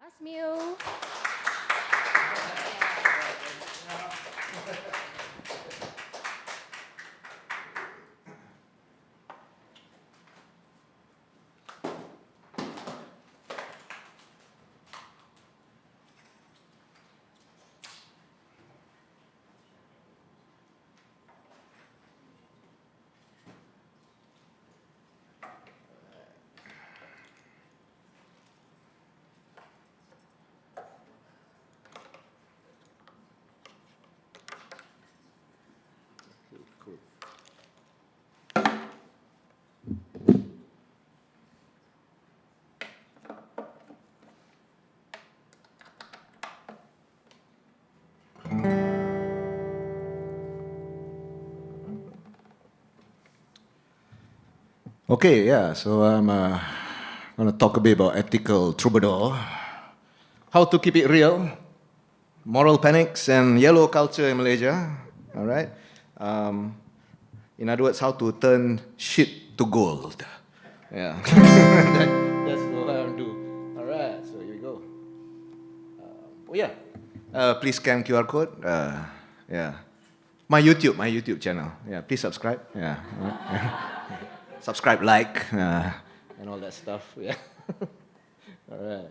Azmyl. Okay, yeah, so I'm going to talk a bit about Ethical Troubadour, how to keep it real, moral panics and yellow culture in Malaysia, all right? In other words, how to turn shit to gold. Yeah, that's what I'm do. All right, so here we go. Please scan QR code. Yeah, my YouTube channel. Yeah, please subscribe. Yeah. Subscribe, like, and all that stuff. Yeah. All right.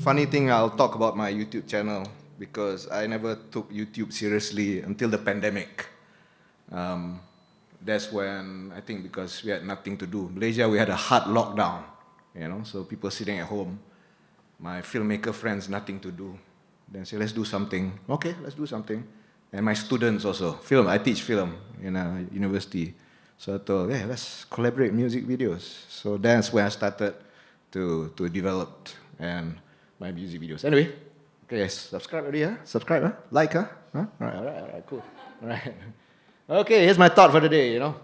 Funny thing, I'll talk about my YouTube channel because I never took YouTube seriously until the pandemic. That's when I think because we had nothing to do. Malaysia, we had a hard lockdown, so people sitting at home. My filmmaker friends, nothing to do. Then say, let's do something. Okay, let's do something. And my students also, I teach film in a university. So I thought, yeah, let's collaborate music videos. So that's when I started to develop and my music videos. Anyway, okay, yes, subscribe already, huh? Subscribe, huh? Like, huh? All right, cool. All right. Okay, here's my thought for the day, I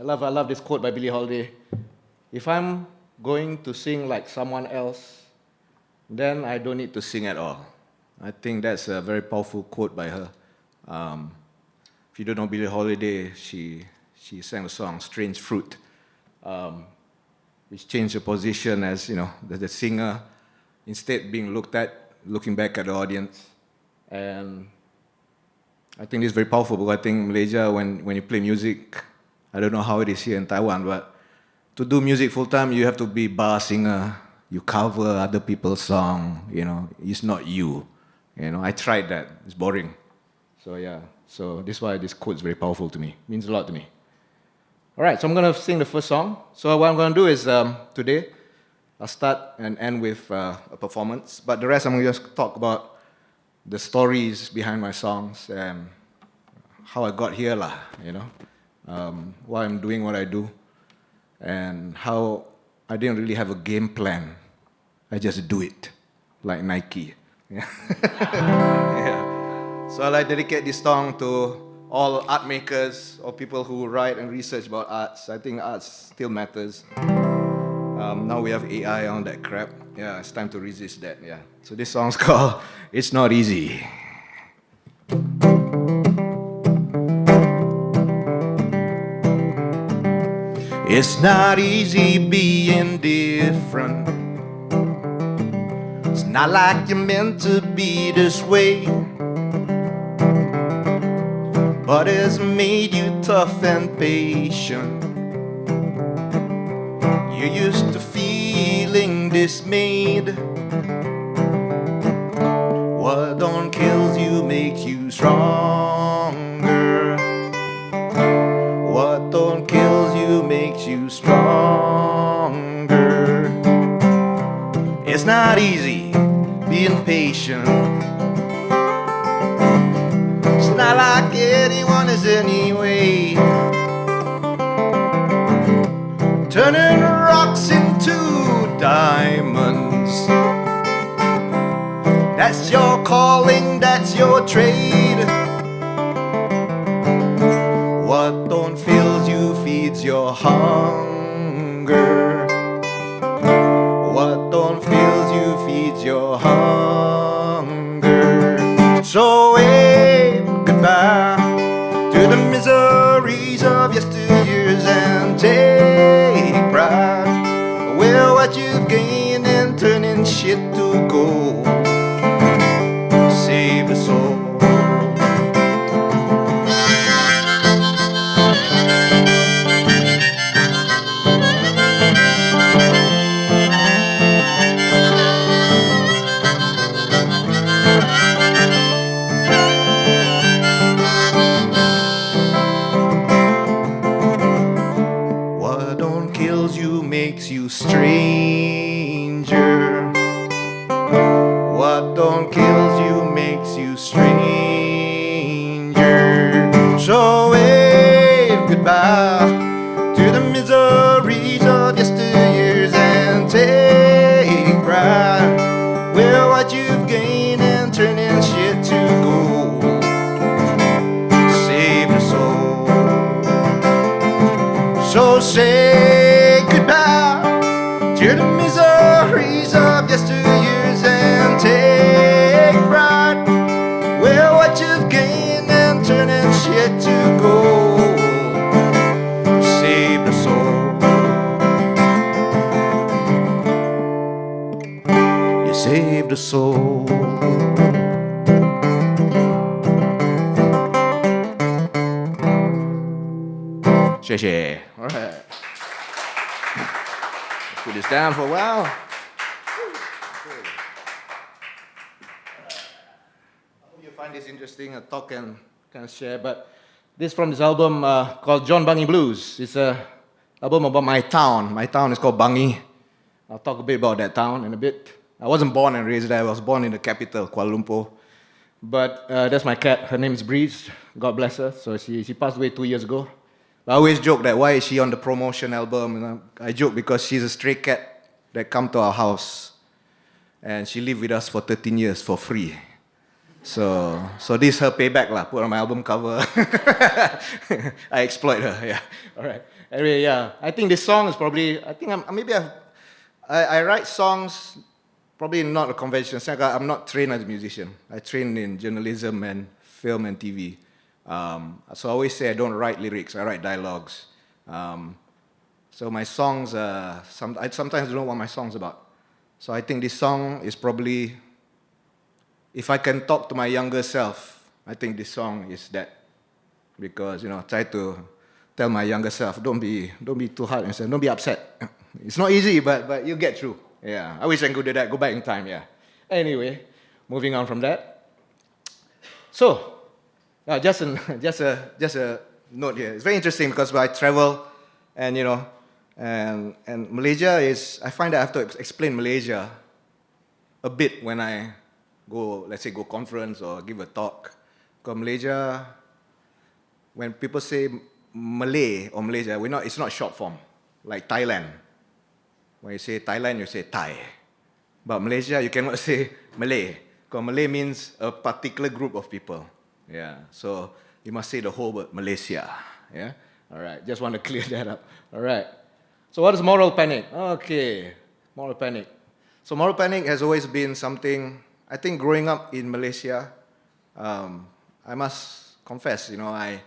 love this quote by Billie Holiday. If I'm going to sing like someone else, then I don't need to sing at all. I think that's a very powerful quote by her. If you don't know Billie Holiday, she sang a song, Strange Fruit, which changed her position as, the singer, instead being looking back at the audience. And I think this is very powerful because I think Malaysia, when you play music, I don't know how it is here in Taiwan, but to do music full-time, you have to be bar singer. You cover other people's song, it's not you. I tried that, it's boring. So yeah, so this is why this quote is very powerful to me, it means a lot to me. All right, so I'm going to sing the first song. So what I'm going to do is, today, I'll start and end with a performance, but the rest I'm going to just talk about the stories behind my songs and how I got here, why I'm doing what I do, and how I didn't really have a game plan. I just do it, like Nike. Yeah. Yeah. So I dedicate this song to all art makers or people who write and research about arts. I think arts still matters. Now we have AI on that crap. Yeah, it's time to resist that. Yeah. So this song's called It's Not Easy. It's not easy being different. It's not like you're meant to be this way, but it's made you tough and patient. You're used to feeling dismayed. What don't kill you makes you stronger. What don't kill you makes you stronger. It's not easy being patient. It's not like anyone is anyway. Turning rocks into diamonds, that's your calling, that's your trade. What don't fill you feeds your hunger. What don't fill you feeds your hunger. So wave goodbye to the miseries of yesteryears and take pride. Well, what you've gained and shit to go. Save the soul. What don't kills you makes you stranger. What don't kills you makes you stranger. So wave goodbye to the miseries of yesteryears and take pride with what you've gained and turning shit to gold. Save the soul. So say goodbye to the miseries of yesteryears and take pride with what you've gained and turning shit to gold. Save the soul. You save the soul. Share. All right. Put this down for a while. I hope you find this interesting, a talk and kind of share. But this from this album called John Bangi Blues. It's an album about my town. My town is called Bangi. I'll talk a bit about that town in a bit. I wasn't born and raised there. I was born in the capital, Kuala Lumpur. But that's my cat. Her name is Breeze. God bless her. So she passed away 2 years ago. I always joke that why is she on the promotion album? And I joke because she's a stray cat that come to our house. And she lived with us for 13 years for free. So this is her payback lah. Put on my album cover. I exploit her, yeah. All right. Anyway, yeah. I think this song is probably, I write songs, probably not a conventional. I'm not trained as a musician. I trained in journalism and film and TV. So I always say I don't write lyrics, I write dialogues. So my songs, I sometimes don't know what my song's about. So I think this song is probably, if I can talk to my younger self, I think this song is that. Because, try to tell my younger self, don't be too hard on yourself, don't be upset. It's not easy, but you get through. Yeah, I wish I could do that, go back in time, yeah. Anyway, moving on from that. So, just a note here. It's very interesting because I travel, and and Malaysia is. I find that I have to explain Malaysia a bit when I go, let's say, go conference or give a talk. Because Malaysia, when people say Malay or Malaysia, it's not short form like Thailand. When you say Thailand, you say Thai. But Malaysia, you cannot say Malay because Malay means a particular group of people. Yeah, so you must say the whole word, Malaysia. Yeah, all right. Just want to clear that up. All right. So what is moral panic? Okay, moral panic. So moral panic has always been something. I think growing up in Malaysia, I must confess, I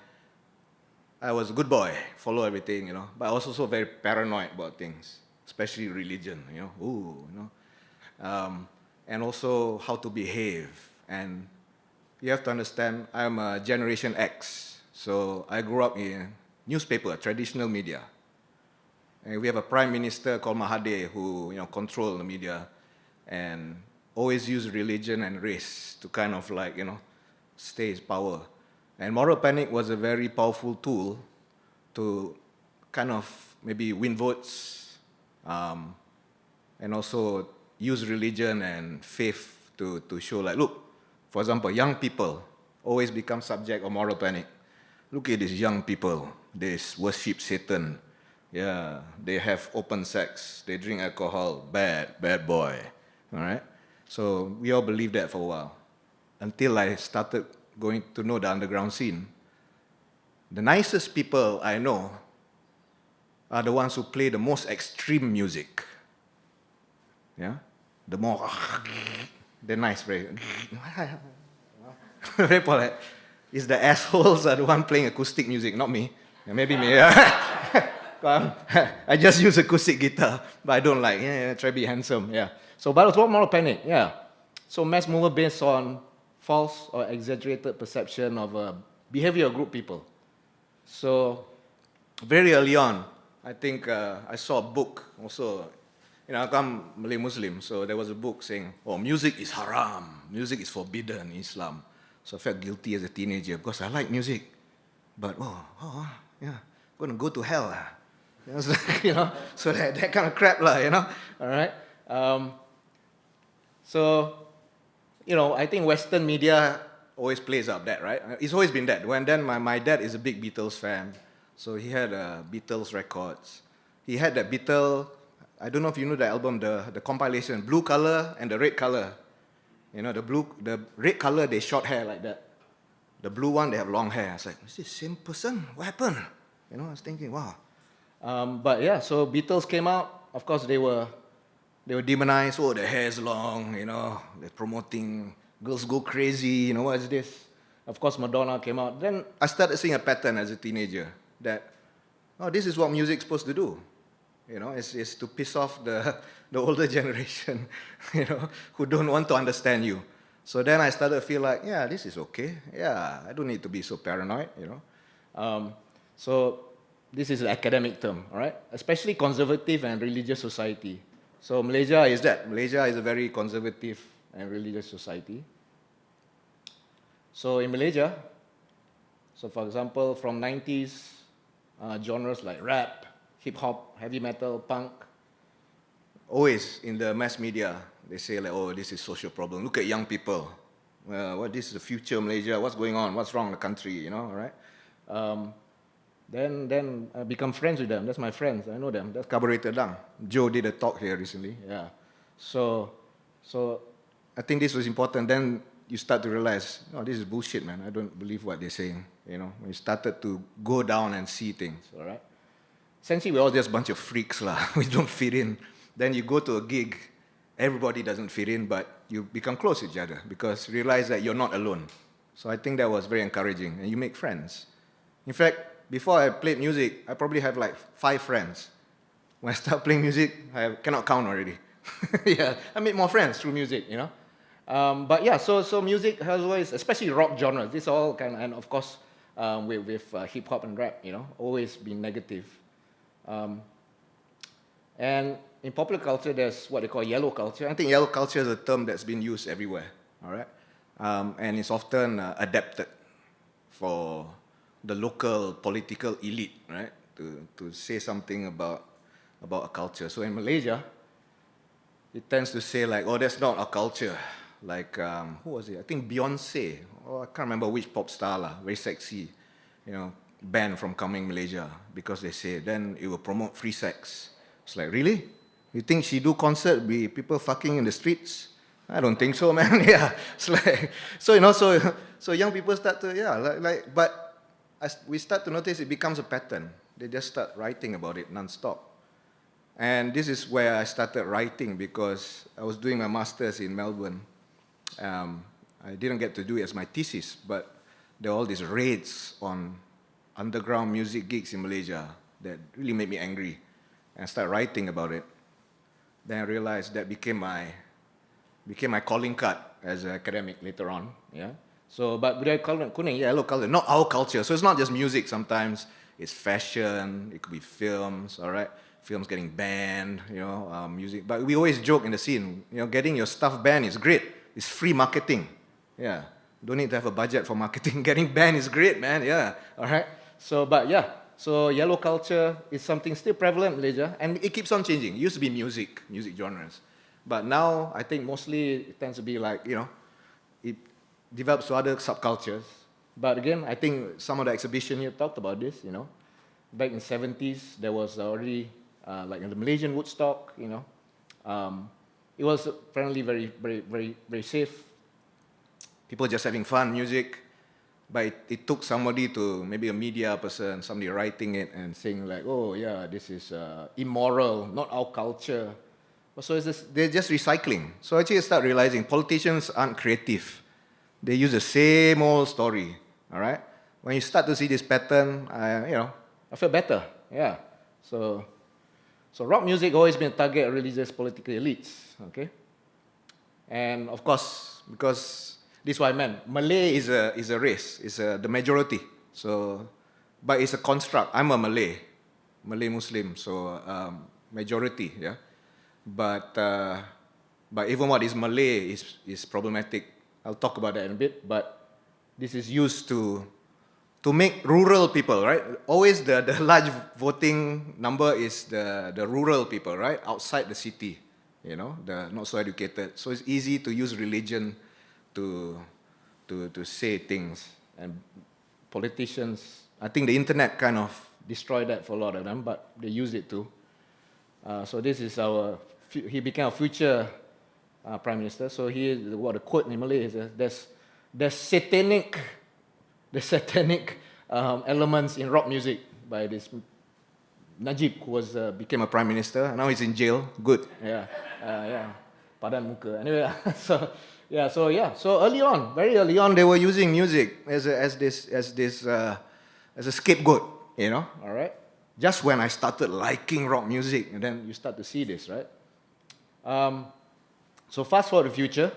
was a good boy, follow everything, but I was also very paranoid about things, especially religion, and also how to behave. And you have to understand, I'm a Generation X, so I grew up in newspaper, traditional media. And we have a prime minister called Mahathir who, control the media and always use religion and race to kind of stay his power. And moral panic was a very powerful tool to kind of maybe win votes and also use religion and faith to show look, for example, young people always become subject of moral panic. Look at these young people. They worship Satan. Yeah, they have open sex. They drink alcohol. Bad boy. All right? So we all believed that for a while. Until I started going to know the underground scene. The nicest people I know are the ones who play the most extreme music. Yeah? The more... They're nice, very very polite. It's the assholes are the one playing acoustic music, not me. Yeah, maybe me. I just use acoustic guitar, but I don't like. Try to be handsome. Yeah. So, but it was more panic, yeah. So mass movement based on false or exaggerated perception of behavior of group people. So very early on, I think I saw a book also. I'm Malay Muslim, so there was a book saying, oh, music is haram, music is forbidden in Islam. So I felt guilty as a teenager because I like music. But, yeah, I'm going to go to hell. It's like, so that kind of crap, all right? So, I think Western media always plays up that, right? It's always been that. My dad is a big Beatles fan, so he had Beatles records. He had that Beatle, I don't know if you know the album, the compilation, blue color and the red color. The red color, they short hair like that. The blue one, they have long hair. I was like, is this the same person? What happened? I was thinking, wow. But yeah, so Beatles came out. Of course, they were demonized. Oh, their hair's long, they're promoting girls go crazy, what is this? Of course, Madonna came out. Then I started seeing a pattern as a teenager that, this is what music's supposed to do. It's to piss off the older generation, who don't want to understand you. So then I started to feel like, yeah, this is okay. Yeah, I don't need to be so paranoid, So this is an academic term, all right? Especially conservative and religious society. So Malaysia is that. Malaysia is a very conservative and religious society. So in Malaysia, so for example, from 90s, genres like rap, hip-hop, heavy metal, punk, always in the mass media, they say like, oh, this is social problem. Look at young people. This is the future of Malaysia. What's going on? What's wrong in the country? All right? Then I become friends with them. That's my friends. I know them. That's Carburetor Dang. Joe did a talk here recently. Yeah. So I think this was important. Then you start to realize, this is bullshit, man. I don't believe what they're saying. When you started to go down and see things, all right? Essentially, we're all just a bunch of freaks, lah. We don't fit in. Then you go to a gig, everybody doesn't fit in, but you become close to each other because you realize that you're not alone. So I think that was very encouraging, and you make friends. In fact, before I played music, I probably have like 5 friends. When I start playing music, I cannot count already. Yeah, I made more friends through music, But yeah, so music has always, especially rock genres, this all kind of, and of course with hip hop and rap, always been negative. And in popular culture, there's what they call yellow culture. I think yellow culture is a term that's been used everywhere, all right? And it's often adapted for the local political elite, right? To say something about a culture. So in Malaysia, it tends to say like, oh, that's not our culture. Like, who was it? I think Beyonce, I can't remember which pop star, very sexy, banned from coming Malaysia because they say then it will promote free sex. It's like, really? You think she do concert with people fucking in the streets? I don't think so, man. Yeah, it's like, so young people start to, but as we start to notice, it becomes a pattern. They just start writing about it non-stop. And this is where I started writing because I was doing my master's in Melbourne. I didn't get to do it as my thesis, but there were all these raids on underground music gigs in Malaysia that really made me angry. And I started writing about it. Then I realized that became my calling card as an academic later on. Yeah. So, but yellow culture, not our culture. So it's not just music. Sometimes it's fashion. It could be films. All right, films getting banned. Music. But we always joke in the scene. Getting your stuff banned is great. It's free marketing. Yeah. Don't need to have a budget for marketing. Getting banned is great, man. Yeah. All right. So, but yeah. So yellow culture is something still prevalent in Malaysia, and it keeps on changing. It used to be music genres. But now, I think mostly it tends to be like, it develops to other subcultures. But again, I think some of the exhibition here talked about this, Back in the 70s, there was already, like in the Malaysian Woodstock, it was apparently very, very, very, very safe. People just having fun, music. But it took somebody maybe a media person, somebody writing it and saying like, oh yeah, this is immoral, not our culture. So they're just recycling. So actually I start realizing politicians aren't creative. They use the same old story, all right? When you start to see this pattern, I feel better, yeah. So rock music always been a target of religious political elites, okay? And of course, because this is what I meant, Malay is a race, it's the majority. So, but it's a construct. I'm a Malay Muslim, so majority, yeah. But even what is Malay is problematic. I'll talk about that in a bit. But this is used to make rural people, right? Always the large voting number is the rural people, right? Outside the city, the not so educated. So it's easy to use religion to say things. And politicians, I think the internet kind of destroyed that for a lot of them, but they use it too. So this is he became a future prime minister. So what the quote in Malay is, there's satanic elements in rock music by this Najib, who became a prime minister. Now he's in jail. Good. Yeah. Padan muka. Anyway, so very early on, they were using music as a scapegoat. All right. Just when I started liking rock music, and then you start to see this, right? So fast forward to the future.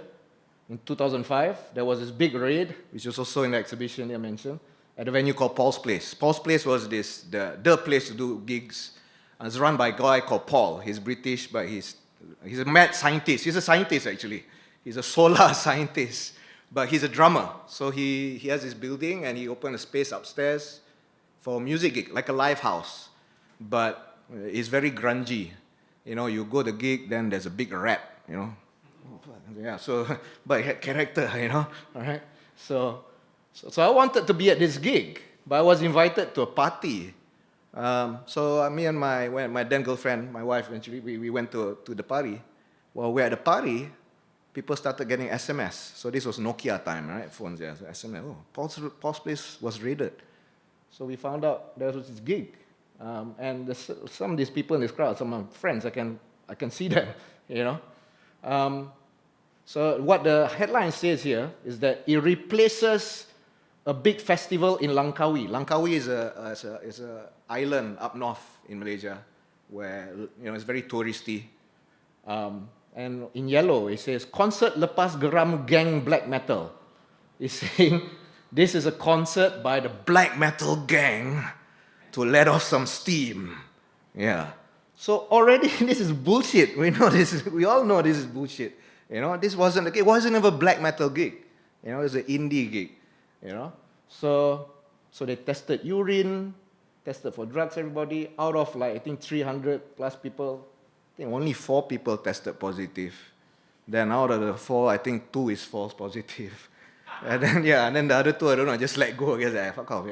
In 2005, there was this big raid, which was also in the exhibition I mentioned, at a venue called Paul's Place. Paul's Place was the place to do gigs. And it's run by a guy called Paul. He's British, but he's a mad scientist. He's a scientist, actually. He's a solar scientist, but he's a drummer. So he has this building, and he opened a space upstairs for a music gig, like a live house. But it's very grungy. You go to the gig, then there's a big rap, Yeah, so, but it had character, all right? So I wanted to be at this gig, but I was invited to a party. So me and my then girlfriend, my wife, eventually, we went to the party. While we're at the party, people started getting SMS. So this was Nokia time, right? Phones, yeah, so SMS. Oh, Paul's Place was raided. So we found out there was this gig. And some of these people in this crowd, some of my friends, I can see them, So what the headline says here is that it replaces a big festival in Langkawi. Langkawi is a island up north in Malaysia where it's very touristy. And in yellow it says concert lepas geram gang black metal. It's saying this is a concert by the black metal gang to let off some steam. Yeah. So already this is bullshit. We all know this is bullshit. This wasn't the gig. It wasn't even a black metal gig. It was an indie gig. So they tested urine, tested for drugs, everybody. Out of I think 300 plus people, I think only 4 people tested positive. Then out of the 4, I think 2 is false positive. And then the other 2, I don't know, just let go. I guess, fuck off.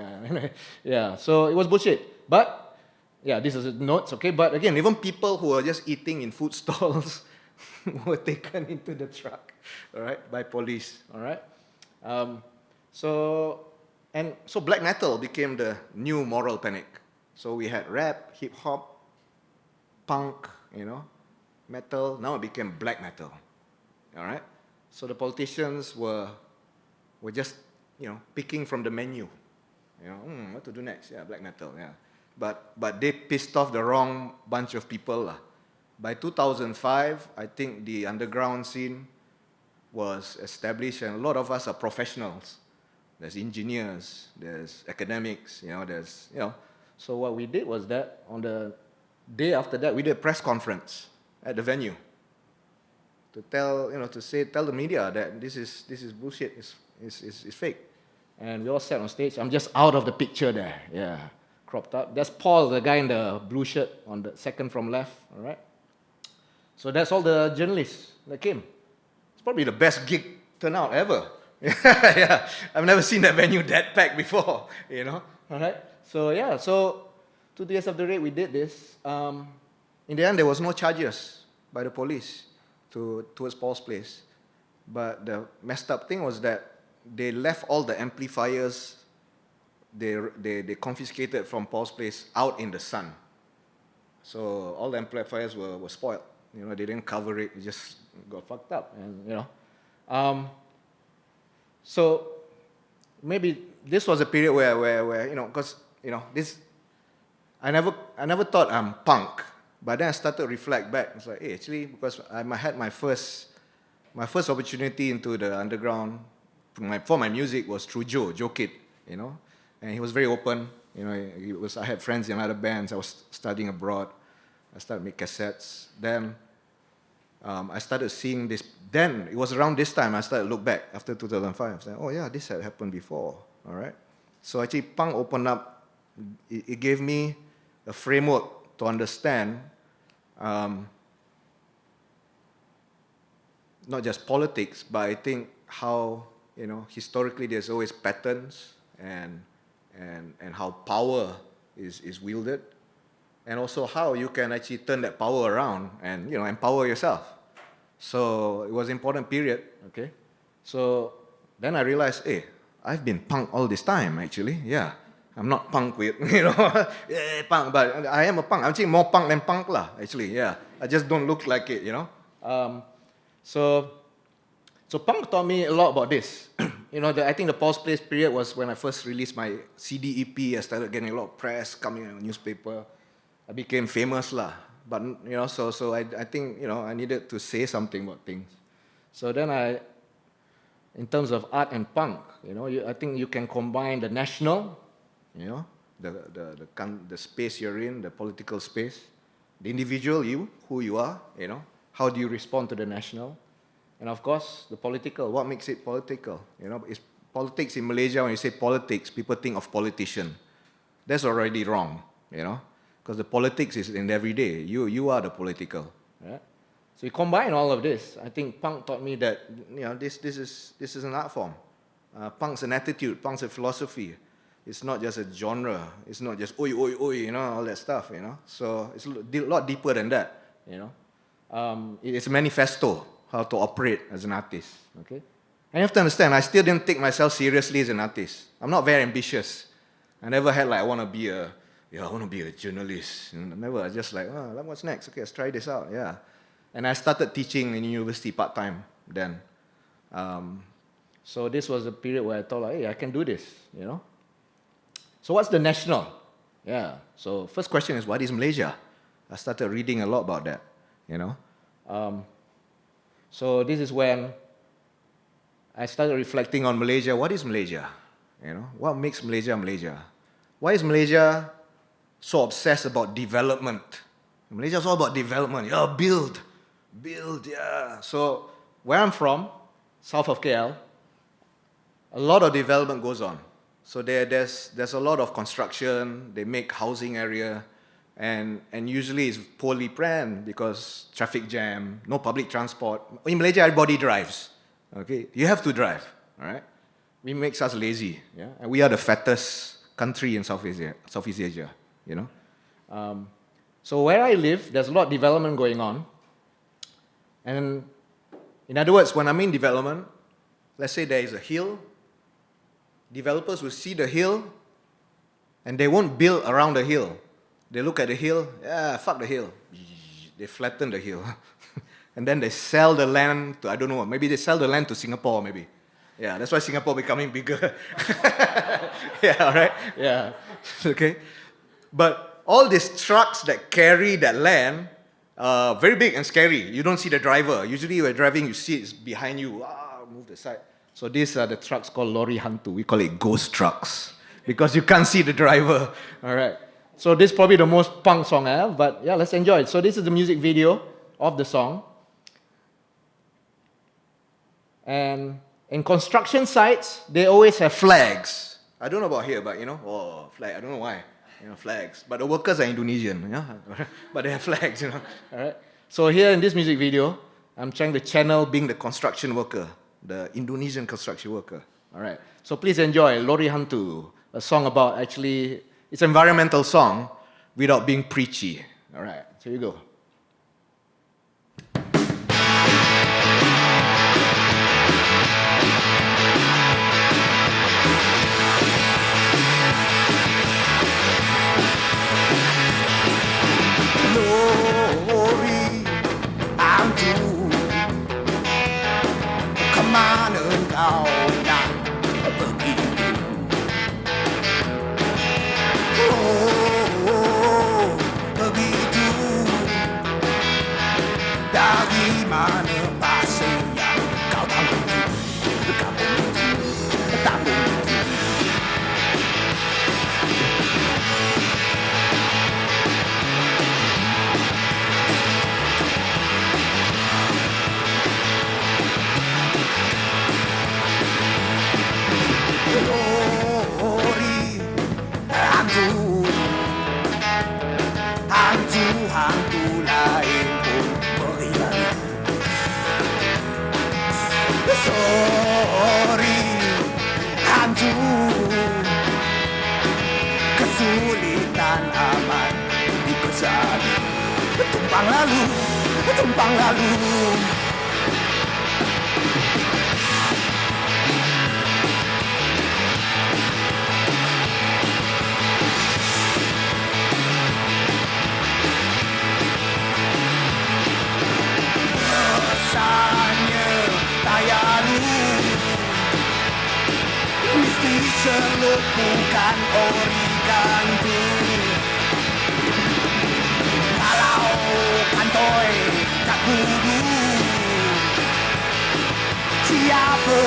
Yeah. So it was bullshit. But this is notes, okay. But again, even people who are just eating in food stalls were taken into the truck, all right, by police, all right. So black metal became the new moral panic. So we had rap, hip hop, punk, metal. Now it became black metal, all right. So the politicians were just picking from the menu, what to do next? Yeah, black metal, yeah. But they pissed off the wrong bunch of people. By 2005, I think the underground scene was established, and a lot of us are professionals. There's engineers, there's academics, So what we did was that on the day after that, we did a press conference at the venue to tell the media that this is bullshit, it's fake. And we all sat on stage. I'm just out of the picture there, yeah, cropped up. That's Paul, the guy in the blue shirt on the second from left, all right? So that's all the journalists that came. It's probably the best gig turnout ever. Yeah, I've never seen that venue that packed before, All right. So 2 days after the raid, we did this. In the end, there was no charges by the police towards Paul's Place. But the messed up thing was that they left all the amplifiers they confiscated from Paul's Place out in the sun. So all the amplifiers were spoiled. They didn't cover it. It just got fucked up. And so maybe this was a period where because this, I never thought I'm punk, but then I started to reflect back. It's like, hey, actually, because I had my first my first opportunity into the underground for my music was through Joe Kid, you know, and he was very open. You know, I had friends in other bands. I was studying abroad. I started making cassettes. Then I started seeing this. Then it was around this time I started to look back after 2005. I was like, oh yeah, this had happened before. All right. So actually, punk opened up. It gave me a framework to understand not just politics, but I think how, you know, historically there's always patterns and how power is wielded, and also how you can actually turn that power around and, you know, empower yourself. So it was an important period, okay? So then I realized, hey, I've been punk all this time, actually, yeah. I'm not punk with, you know, yeah, punk, but I am a punk. I'm actually more punk than punk lah, actually, yeah. I just don't look like it, you know? So punk taught me a lot about this. You know, I think the Pulse Place period was when I first released my CD EP. I started getting a lot of press coming in the newspaper. I became famous lah. But, you know, so I think, you know, I needed to say something about things. So then in terms of art and punk, you know, I think you can combine the national, you know, the space you're in, the political space, the individual you, who you are, you know, how do you respond to the national, and of course the political. What makes it political? You know, it's politics in Malaysia. When you say politics, people think of politician. That's already wrong, you know, because the politics is in every day. You are the political. Right? So you combine all of this. I think punk taught me that, you know, this is an art form. Punk's an attitude. Punk's a philosophy. It's not just a genre. It's not just oi, oi, oi, you know, all that stuff, you know. So it's a lot deeper than that, you know. It's a manifesto, how to operate as an artist, okay? And you have to understand, I still didn't take myself seriously as an artist. I'm not very ambitious. I never had like, I want to be a journalist. Never, I just like, oh, what's next? Okay, let's try this out, yeah. And I started teaching in university part-time then. So this was a period where I thought, like, hey, I can do this, you know. So what's the national? Yeah, so first question is, what is Malaysia? I started reading a lot about that, you know. So this is when I started reflecting on Malaysia. What is Malaysia? You know, what makes Malaysia Malaysia? Why is Malaysia so obsessed about development? Malaysia is all about development. Yeah, build, yeah. So where I'm from, south of KL, a lot of development goes on. So there's a lot of construction. They make housing area, and usually it's poorly planned because traffic jam, no public transport. In Malaysia, everybody drives. Okay, you have to drive. All right, it makes us lazy. Yeah, and we are the fattest country in Southeast Asia. You know, so where I live, there's a lot of development going on. And in other words, when I mean development, let's say there is a hill. Developers will see the hill, and they won't build around the hill. They look at the hill, yeah, fuck the hill. They flatten the hill. And then they sell the land to, I don't know, maybe they sell the land to Singapore, maybe. Yeah, that's why Singapore becoming bigger. Yeah, all right? Yeah, okay. But all these trucks that carry that land are very big and scary. You don't see the driver. Usually when you're driving, you see it's behind you. Move the side. So these are the trucks called lorry hantu. We call it ghost trucks because you can't see the driver. All right. So this is probably the most punk song I have, but yeah, let's enjoy it. So this is the music video of the song. And in construction sites, they always have flags. I don't know about here, but you know, flag. I don't know why. You know, flags. But the workers are Indonesian, yeah. But they have flags, you know. All right. So here in this music video, I'm trying to channel being the construction worker. The Indonesian construction worker. All right. So please enjoy Lori Hantu, a song about actually, it's an environmental song without being preachy. All right. So here you go. Lori Hantu. Kemana kau nak pergi? Oh, begitu hantu lain pun berlalu. Sorry, hantu, kesulitan amat dikesali. Tumpang lalu, tumpang lalu. Rasanya tayalu, mesti selupungkan origantu. Kalau kantoi tak kudu, siapa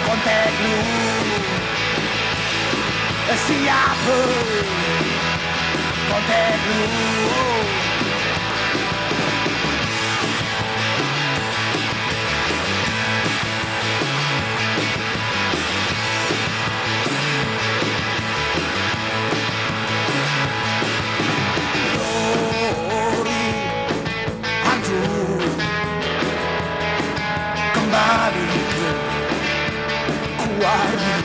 kontak lu? Siapa kontak lu? Kembali ke kuali,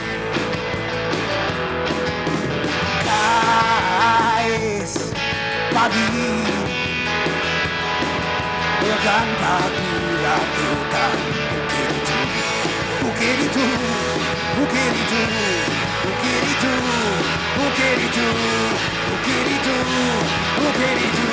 kais pagi, dan pagi lakukan bukit itu, bukit itu, bukit itu, bukit itu, bukit itu, bukit itu.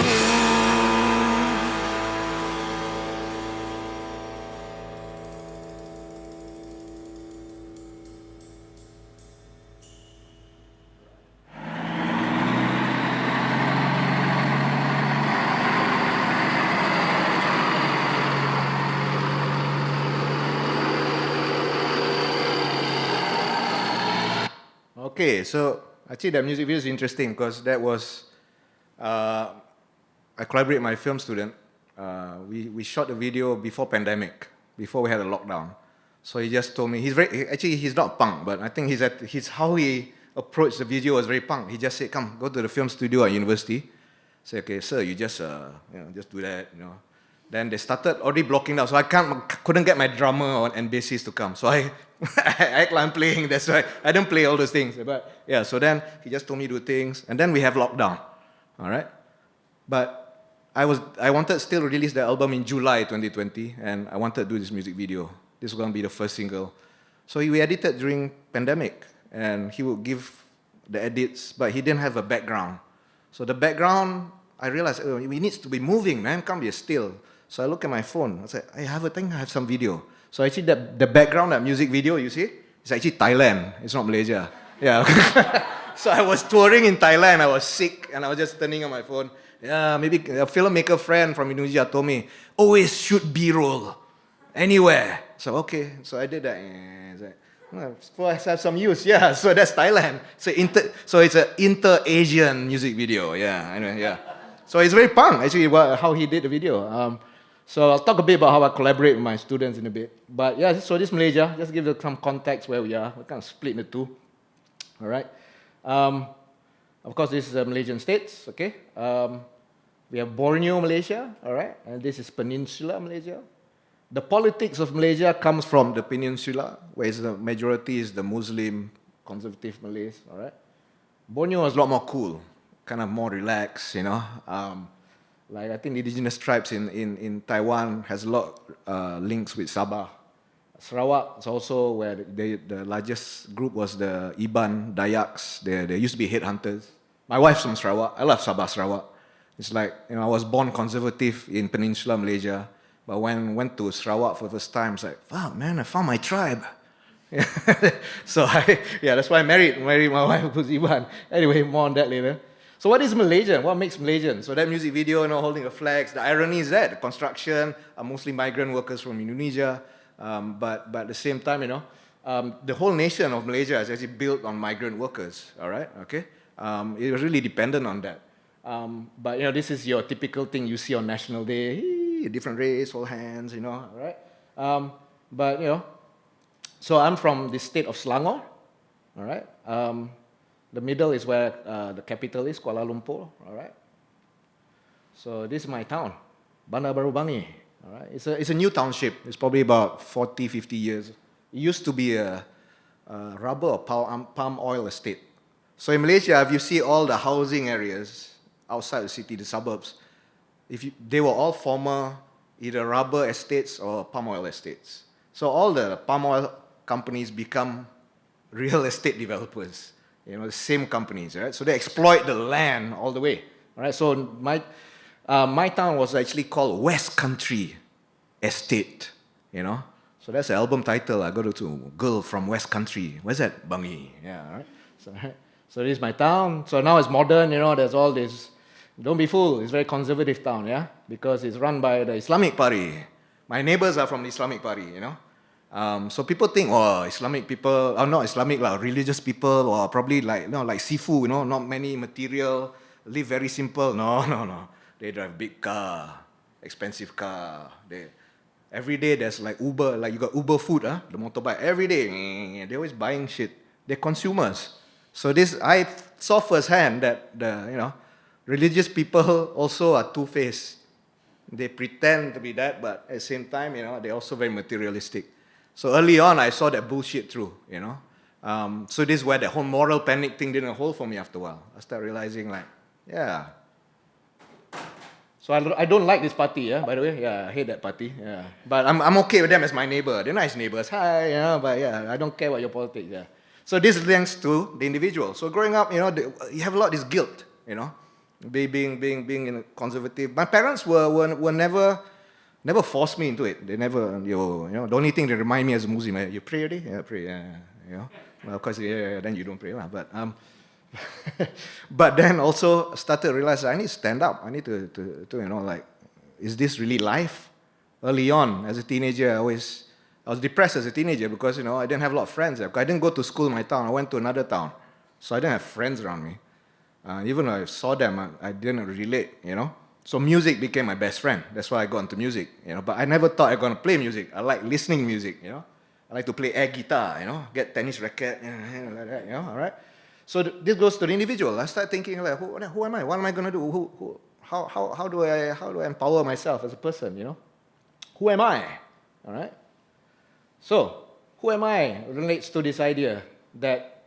Okay, so actually that music video is interesting because that was, I collaborate with my film student. We shot the video before pandemic, before we had a lockdown. So he just told me, he's not punk, but I think how he approached the video was very punk. He just said, come, go to the film studio at university. Say, okay, sir, you just do that, Then they started already blocking out, so I couldn't get my drummer and bassist to come. So I act like I'm playing, that's why I don't play all those things. But yeah, so then he just told me to do things, and then we have lockdown, all right? But I wanted still to release the album in July 2020, and I wanted to do this music video. This was going to be the first single. So we edited during pandemic, and he would give the edits, but he didn't have a background. So the background, I realized, it needs to be moving, man, can't be still. So I look at my phone, I said, I have some video. So actually the background, that music video, you see, it's actually Thailand, it's not Malaysia. Yeah. So I was touring in Thailand, I was sick, and I was just turning on my phone. Yeah, maybe a filmmaker friend from Indonesia told me, always shoot B-roll, anywhere. So okay, so I did that. I have some use, yeah, so that's Thailand. So it's an inter-Asian music video, yeah, anyway, yeah. So it's very punk, actually, how he did the video. So I'll talk a bit about how I collaborate with my students in a bit. But yeah, so this is Malaysia, just give you some context where we are. We're kind of split into two, all right? Of course, this is the Malaysian states, okay? We have Borneo, Malaysia, all right? And this is Peninsula, Malaysia. The politics of Malaysia comes from the peninsula, where the majority is the Muslim, conservative Malays, all right? Borneo is a lot more cool, kind of more relaxed, Like I think the indigenous tribes in Taiwan has a lot links with Sabah. Sarawak is also where the largest group was the Iban, Dayaks. They used to be headhunters. My wife's from Sarawak. I love Sabah, Sarawak. It's like, I was born conservative in Peninsula Malaysia, but when I went to Sarawak for the first time, it's like, wow, man, I found my tribe. So that's why I married my wife who's Iban. Anyway, more on that later. So what is Malaysian? What makes Malaysian? So that music video, holding the flags, the irony is that the construction are mostly migrant workers from Indonesia, but at the same time, the whole nation of Malaysia is actually built on migrant workers, all right, okay? It was really dependent on that. But this is your typical thing you see on National Day, different race, all hands, all right? So I'm from the state of Selangor, all right? The middle is where the capital is, Kuala Lumpur, all right? So this is my town, Bandar Baru Bangi. All right? It's a new township. It's probably about 40, 50 years. It used to be a rubber or palm oil estate. So in Malaysia, if you see all the housing areas outside the city, the suburbs, they were all former either rubber estates or palm oil estates. So all the palm oil companies become real estate developers, the same companies, right? So they exploit the land all the way, all right? So my town was actually called West Country Estate, So that's the album title. I go to Girl from West Country. Where's that? Bangi. Yeah, all right? So this is my town. So now it's modern, there's all this. Don't be fooled, it's a very conservative town, yeah? Because it's run by the Islamic Party. My neighbors are from the Islamic Party, So people think, Islamic people, not Islamic, religious people, or probably like Sifu, not many material, live very simple. No. They drive big car, expensive car. Every day there's like Uber, like you got Uber food, the motorbike. Every day, they're always buying shit. They're consumers. So I saw firsthand that religious people also are two-faced. They pretend to be that, but at the same time, they're also very materialistic. So early on, I saw that bullshit through, So this is where the whole moral panic thing didn't hold for me after a while. I started realizing So I don't like this party, by the way. I hate that party. But I'm okay with them as my neighbor. They're nice neighbors. Hi, but I don't care about your politics. So this links to the individual. So growing up, you have a lot of this guilt, being conservative. My parents were never forced me into it. They never, the only thing they remind me as a Muslim, you pray already? Yeah, pray, Well, of course, then you don't pray, but but then also started to realize I need to stand up. I need to is this really life? Early on, as a teenager, I was depressed as a teenager because, I didn't have a lot of friends. I didn't go to school in my town. I went to another town. So I didn't have friends around me. Even though I saw them, I didn't relate, So music became my best friend. That's why I got into music, But I never thought I was going to play music. I like listening music, I like to play air guitar, get tennis racket, like that, all right? So this goes to the individual. I start thinking, who am I? What am I going to do? How do I empower myself as a person, Who am I? All right? So, who am I relates to this idea that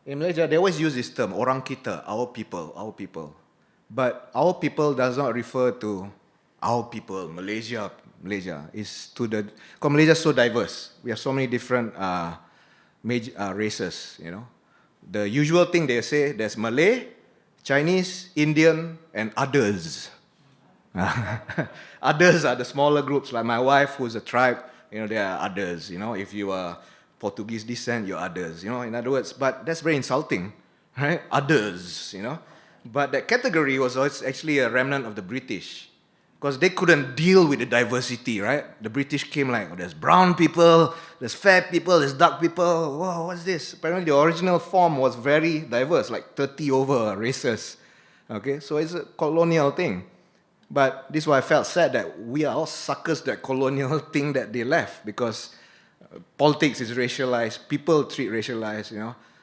in Malaysia, they always use this term, orang kita, our people. But our people does not refer to our people, Malaysia. Because Malaysia is so diverse. We have so many different races, The usual thing they say, there's Malay, Chinese, Indian, and others. Others are the smaller groups, like my wife, who's a tribe, there are others. If you are Portuguese descent, you're others. In other words, but that's very insulting, right? Others, But that category was actually a remnant of the British, because they couldn't deal with the diversity, right? The British came there's brown people, there's fair people, there's dark people. Whoa, what's this? Apparently the original form was very diverse, 30 over races. Okay, so it's a colonial thing. But this is why I felt sad that we are all suckers to that colonial thing that they left, because politics is racialized, people treat racialized,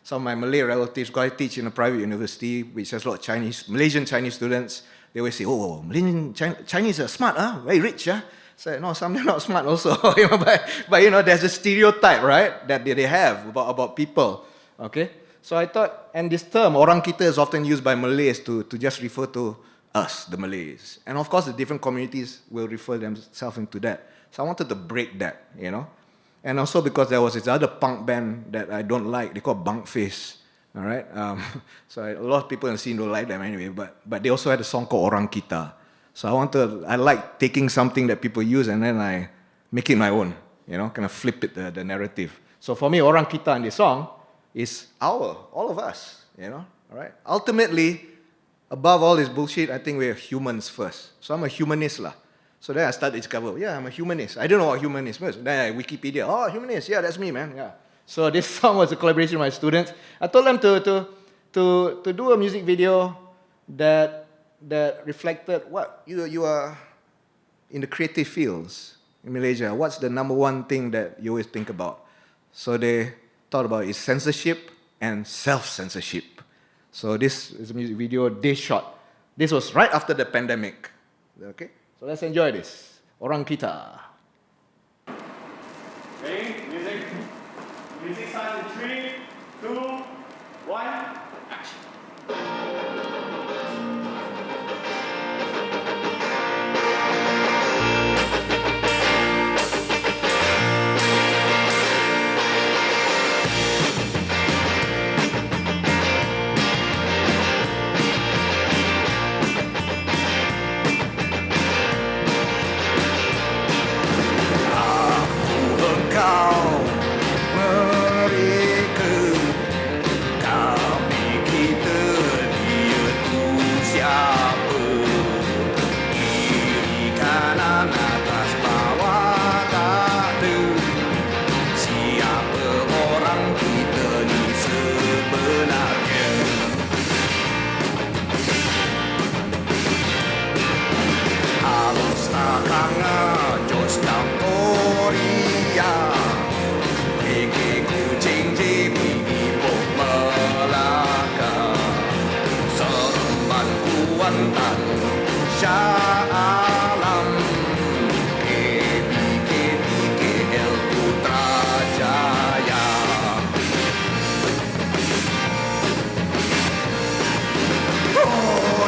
Some of my Malay relatives, because I teach in a private university, which has a lot of Malaysian Chinese students, they always say, Malaysian Chinese are smart, very rich. So, no, some are not smart also. but there's a stereotype, right, that they have about people. Okay? So I thought, and this term, orang kita, is often used by Malays to just refer to us, the Malays. And of course, the different communities will refer themselves into that. So I wanted to break that, And also because there was this other punk band that I don't like, they call Bunk Face. All right? So a lot of people in the scene don't like them anyway, but they also had a song called Orang Kita. So I like taking something that people use and then I make it my own, kind of flip it, the narrative. So for me, Orang Kita in this song is all of us, all right? Ultimately, above all this bullshit, I think we're humans first. So I'm a humanist lah. So then I started to discover, I'm a humanist. I don't know what humanist means. Then Wikipedia, humanist, that's me, man. Yeah. So this song was a collaboration with my students. I told them to do a music video that reflected what you are in the creative fields in Malaysia. What's the number one thing that you always think about? So they thought about is censorship and self-censorship. So this is a music video they shot. This was right after the pandemic. Okay? So let's enjoy this. Orang Kita. Okay, music. Music starts in 3, 2, 1, action.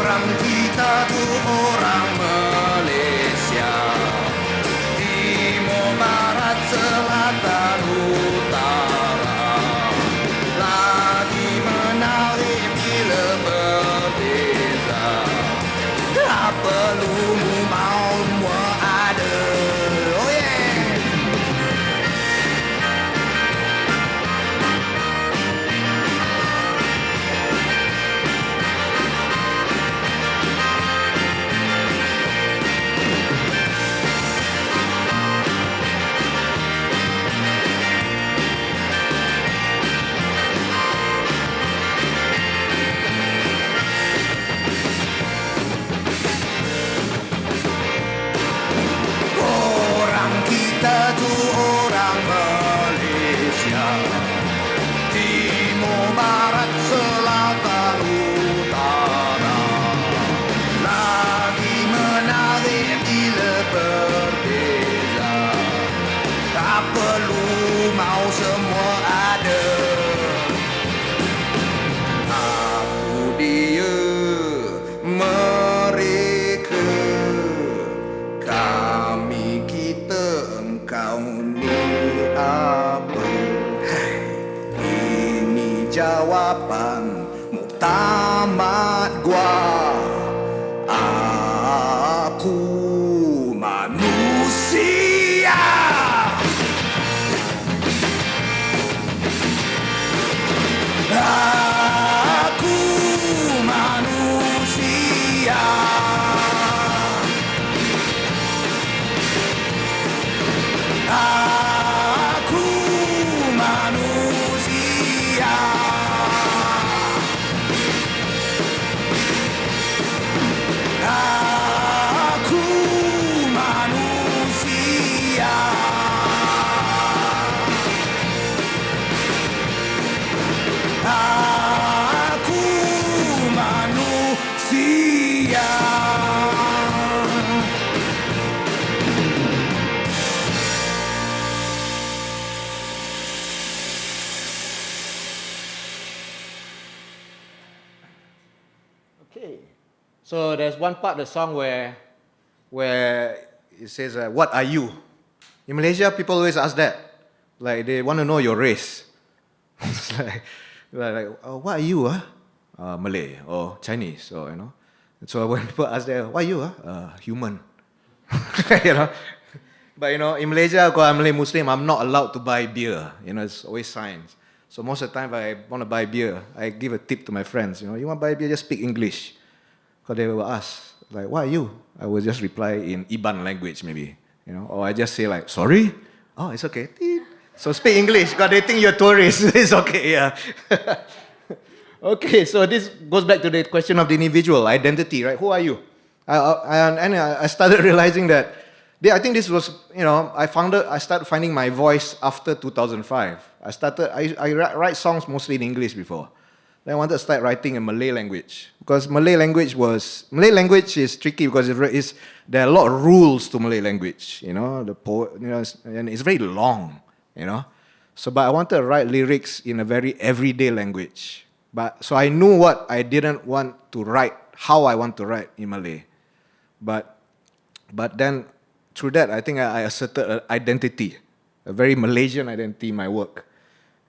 Orang kita tu orang Malaysia, timur, barat, selatan, utara, lagi menarik bila berbeza. Tak perlu mau semua ada. Oh yeah. Orang kita tu orang Malaysia, timur, barat, selatan, utara, lagi menarik bila berbeza. Tak perlu mau semua ada. Aku, dia, mereka, kami, kita, engkau ni apa? Ini jawapan muktamad gua. Aku manusia. Aku manusia. Aku manusia. Aku manusia. Aku manusia. Okay. So there's one part of the song where it says, "What are you?" In Malaysia, people always ask that. Like they want to know your race. It's what are you? Malay or Chinese or So when people ask that, "What are you?" Human. you know. But in Malaysia, because I'm Malay Muslim, I'm not allowed to buy beer. It's always signs. So most of the time, if I want to buy beer, I give a tip to my friends. You want to buy beer, just speak English. Because they will ask, like, "What are you?" I will just reply in Iban language, maybe. Or I just say like, "Sorry." "Oh, it's okay." So speak English, because they think you're a tourist. It's okay, yeah. Okay, so this goes back to the question of the individual identity, right? Who are you? I started realizing that, I think this was, I started finding my voice after 2005. I write songs mostly in English before. Then I wanted to start writing in Malay language. Because Malay language is tricky because there are a lot of rules to Malay language, and it's very long, So, but I wanted to write lyrics in a very everyday language. So I knew what I didn't want to write, how I want to write in Malay. But then, through that, I think I asserted an identity, a very Malaysian identity in my work.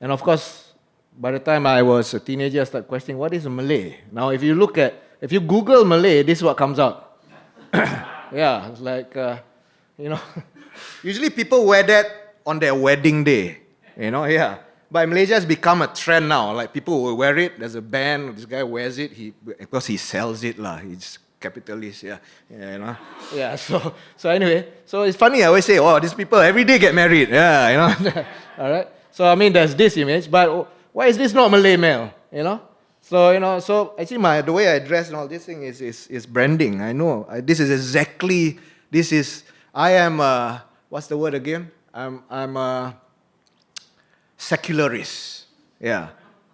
And of course, by the time I was a teenager, I started questioning, what is a Malay? Now, if you Google Malay, this is what comes out. Yeah, it's like, usually people wear that on their wedding day, yeah. But in Malaysia, it's become a trend now. Like, people will wear it. There's a band, this guy wears it, because he sells it, he's capitalist, yeah. Yeah, so anyway, so it's funny, I always say, oh, these people every day get married, yeah, All right, so I mean, there's this image, but why is this not Malay male, So actually the way I dress and all this thing is branding, I know. I am, what's the word again? I'm a secularist, yeah.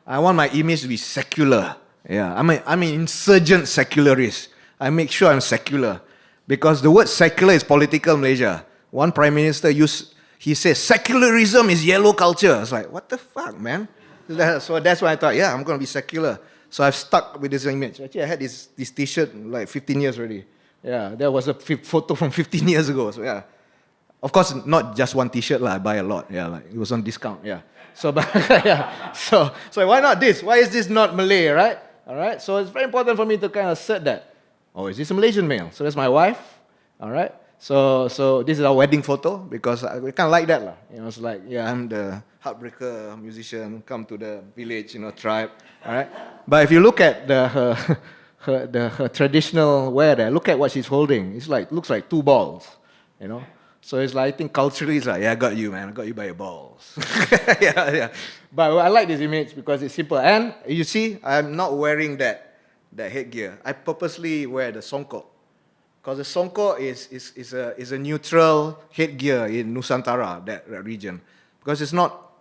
I want my image to be secular, yeah. I'm an insurgent secularist. I make sure I'm secular. Because the word secular is political in Malaysia. One prime minister he says, secularism is yellow culture. I was like, what the fuck, man? So that's why I thought, yeah, I'm going to be secular. So I've stuck with this image. Actually, I had this t-shirt like 15 years already. Yeah, there was a photo from 15 years ago. So yeah. Of course, not just one t-shirt, I buy a lot. Yeah, like it was on discount, yeah. So, but, yeah. So why not this? Why is this not Malay, right? All right, so it's very important for me to kind of assert that. Oh, is this a Malaysian male? So that's my wife, all right? So this is our wedding photo because we kind of like that. It's like, yeah, I'm the heartbreaker musician, come to the village, tribe, all right? But if you look at her traditional wear there, look at what she's holding. Looks like two balls, So it's like, I think culturally it's like, yeah, I got you, man. I got you by your balls. yeah. But I like this image because it's simple. And you see, I'm not wearing that headgear. I purposely wear the songkok. Because the songkok is a neutral headgear in Nusantara, that region. Because it's not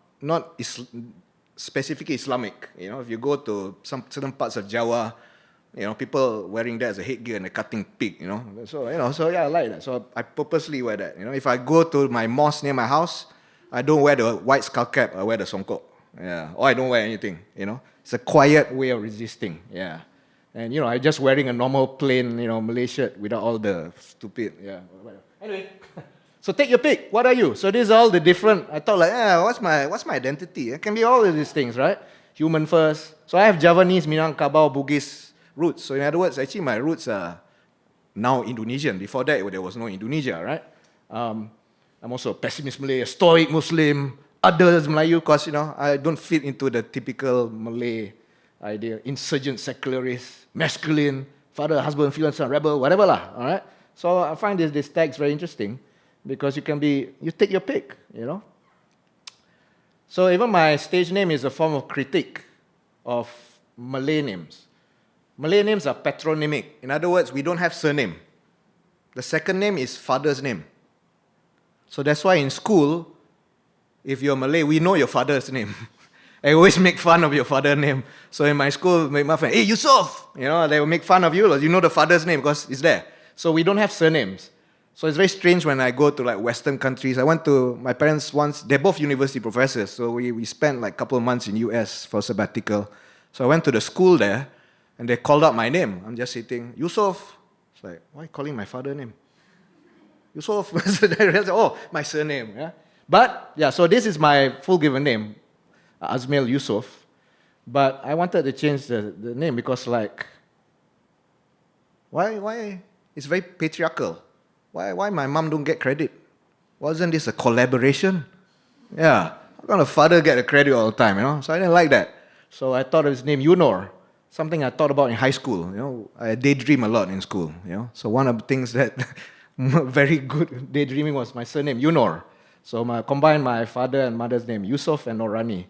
specifically Islamic. If you go to some certain parts of Java, people wearing that as a headgear and a cutting pig, So yeah, I like that. So I purposely wear that. If I go to my mosque near my house, I don't wear the white skull cap, I wear the songkok. Yeah. Or I don't wear anything, It's a quiet way of resisting, yeah. And, I'm just wearing a normal plain, Malay shirt without all the stupid, yeah. Anyway, so take your pick. What are you? So these are all the different, I thought like, what's my identity? It can be all of these things, right? Human first. So I have Javanese, Minangkabau, Bugis roots. So in other words, actually my roots are now Indonesian. Before that, there was no Indonesia, right? I'm also a pessimist Malay, a stoic Muslim, others Melayu, because, I don't fit into the typical Malay idea, insurgent, secularist, masculine, father, husband, freelancer, rebel, whatever lah, all right? So I find this tags very interesting because you take your pick, So even my stage name is a form of critique of Malay names. Malay names are patronymic. In other words, we don't have surname. The second name is father's name. So that's why in school, if you're Malay, we know your father's name. I always make fun of your father's name. So in my school, my friend, hey, Yusuf! They will make fun of you. You know the father's name because it's there. So we don't have surnames. So it's very strange when I go to like Western countries. I went to, my parents once, they're both university professors. So we spent like a couple of months in US for sabbatical. So I went to the school there and they called out my name. I'm just sitting, Yusuf. It's like, why are you calling my father's name? Yusuf. Oh, my surname. Yeah? But, yeah, so this is my full given name. Azmyl Yusuf, but I wanted to change the name because why? It's very patriarchal. Why my mom don't get credit? Wasn't this a collaboration? Yeah, how can a father get the credit all the time, So I didn't like that. So I thought of his name Yunor, something I thought about in high school, I daydream a lot in school, So one of the things that very good daydreaming was my surname, Yunor. So I combined my father and mother's name, Yusuf and Norani.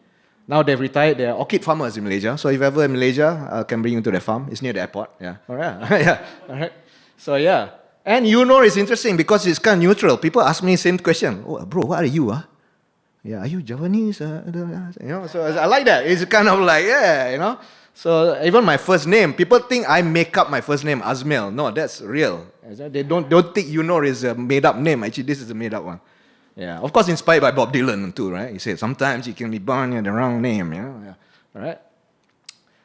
Now they've retired. They're orchid farmers in Malaysia. So if ever in Malaysia, I can bring you to their farm. It's near the airport. Yeah. All right. Yeah. All right. So yeah. And Yunor is interesting because it's kind of neutral. People ask me the same question. Oh, bro, what are you? Yeah, are you Javanese? So I like that. It's kind of like, yeah, So even my first name, people think I make up my first name, Azmyl. No, that's real. They don't think Yunor is a made-up name. Actually, this is a made-up one. Yeah, of course inspired by Bob Dylan too, right? He said, sometimes you can be born in the wrong name, you know? Yeah. All right?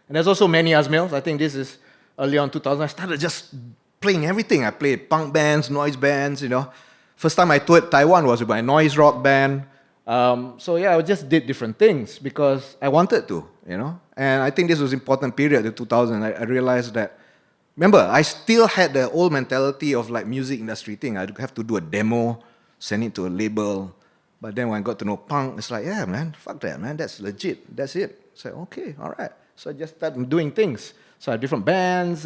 And there's also many Azmyls. I think this is early on 2000. I started just playing everything. I played punk bands, noise bands, you know. First time I toured Taiwan was with my noise rock band. So yeah, I just did different things because I wanted to, you know. And I think this was important period, the 2000. I realized that, remember, I still had the old mentality of like music industry thing. I'd have to do a demo, send it to a label. But then when I got to know punk, it's like, yeah, man, fuck that, man. That's legit. That's it. So okay, all right. So I just started doing things. So I had different bands,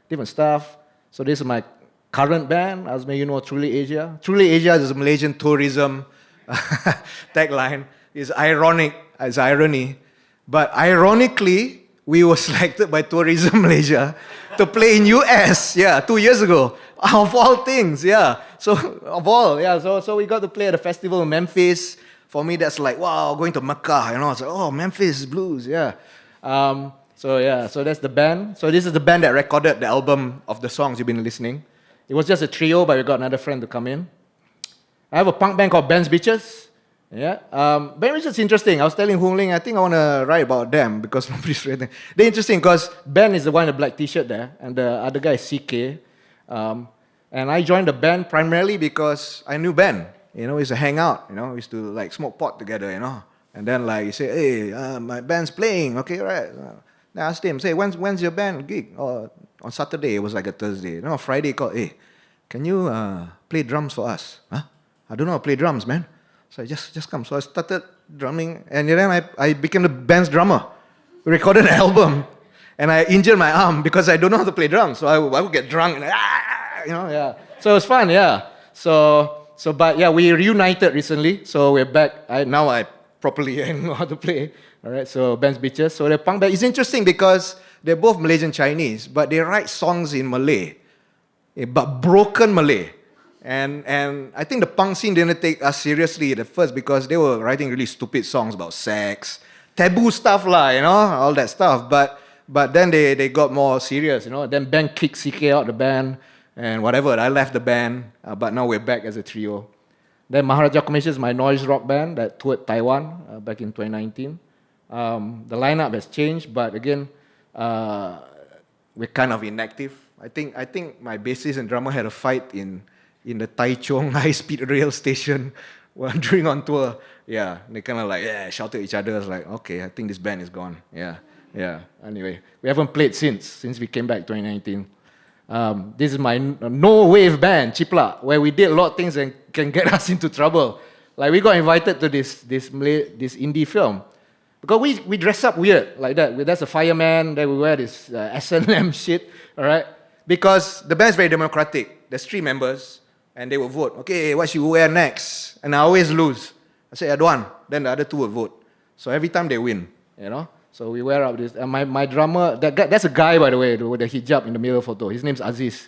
different stuff. So this is my current band, as you know, Truly Asia. Truly Asia is a Malaysian tourism tagline. It's ironic, it's irony. But ironically, we were selected by Tourism Malaysia to play in US, 2 years ago. Of all things, So, of all, So we got to play at a festival in Memphis. For me, that's like, wow, going to Mecca, you know. It's like, oh, Memphis blues, So that's the band. So this is the band that recorded the album of the songs you've been listening. It was just a trio, but we got another friend to come in. I have a punk band called Ben's Beaches. Ben Beaches is interesting. I was telling Hung Ling, I think I want to write about them because nobody's writing. They're interesting because Ben is the one in the black t-shirt there, and the other guy is CK. And I joined the band primarily because I knew Ben. You know, we used to hang out. You know, we used to like smoke pot together. You know, and then like you say, hey, my band's playing. Okay, right. I asked him, say, when's your band gig? Oh, on Saturday. It was like a Thursday. No, Friday. Called, hey, can you play drums for us? Huh? I don't know how to play drums, man. So I just come. So I started drumming, and then I became the band's drummer. We recorded an album, and I injured my arm because I don't know how to play drums. So I would get drunk, and So it was fun, But we reunited recently, so we're back. Now I properly know how to play. All right, so Ben's Beaches. So the punk band is interesting because they're both Malaysian Chinese, but they write songs in Malay, but broken Malay. And I think the punk scene didn't take us seriously at first because they were writing really stupid songs about sex, taboo stuff you know, all that stuff. But then they got more serious, you know. Then Ben kicked CK out the band and whatever. I left the band, but now we're back as a trio. Then Maharaja Commission is my noise rock band that toured Taiwan back in 2019. The lineup has changed, but again, we're kind of inactive. I think my bassist and drummer had a fight in the Taichung high-speed rail station during on tour. They kind of like, shouted at each other. I was like, okay, I think this band is gone. Anyway, we haven't played since we came back 2019. This is my no-wave band, Chipla, where we did a lot of things that can get us into trouble. Like we got invited to this indie film. Because we dress up weird like that. There's a fireman, then we wear this S&M shit, all right? Because the band's very democratic. There's 3 members. And they will vote. Okay, what should we wear next? And I always lose. I say, I don't want. Then the other 2 will vote. So every time they win, you know. So we wear up this. And my drummer, that's a guy, by the way, with the hijab in the middle photo. His name's Aziz.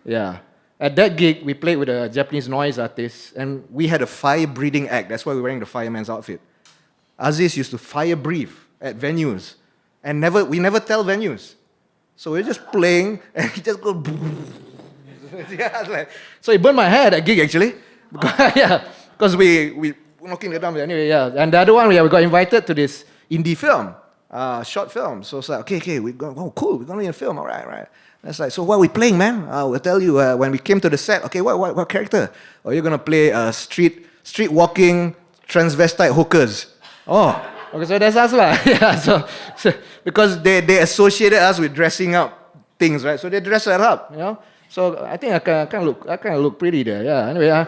At that gig, we played with a Japanese noise artist, and we had a fire breathing act. That's why we're wearing the fireman's outfit. Aziz used to fire breathe at venues, and we never tell venues. So we're just playing, and he just goes. So it burned my head at gig actually. Because we were knocking the drums anyway. And the other one, we got invited to this indie film, short film. So it's like, okay, we're going. Oh, cool, we're going to be in a film. All right. And it's like, so what are we playing, man? We'll tell you when we came to the set. Okay, what character? Oh, you're gonna play street walking transvestite hookers. Oh, okay, so that's us lah. So because they associated us with dressing up things, right? So they dress us up, you know. So I think I can look pretty there. Anyway,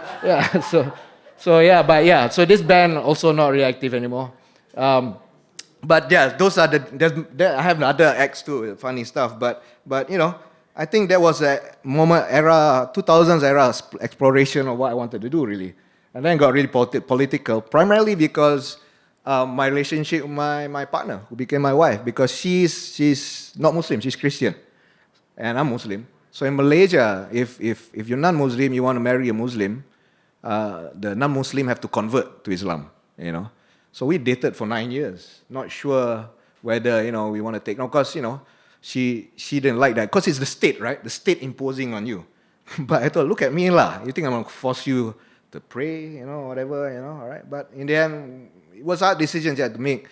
So this band also not really active anymore. But those are I have other acts too, funny stuff. But you know, I think that was a 2000s era exploration of what I wanted to do really, and then got really political. Primarily because my relationship with my partner, who became my wife, because she's not Muslim, she's Christian, and I'm Muslim. So in Malaysia, if you're non-Muslim, you want to marry a Muslim, the non-Muslim have to convert to Islam, you know. So we dated for 9 years, not sure whether, we want to take. Now, of course, she didn't like that because it's the state, right? The state imposing on you. But I thought, look at me lah. You think I'm going to force you to pray, whatever, all right? But in the end, it was our decision she had to make.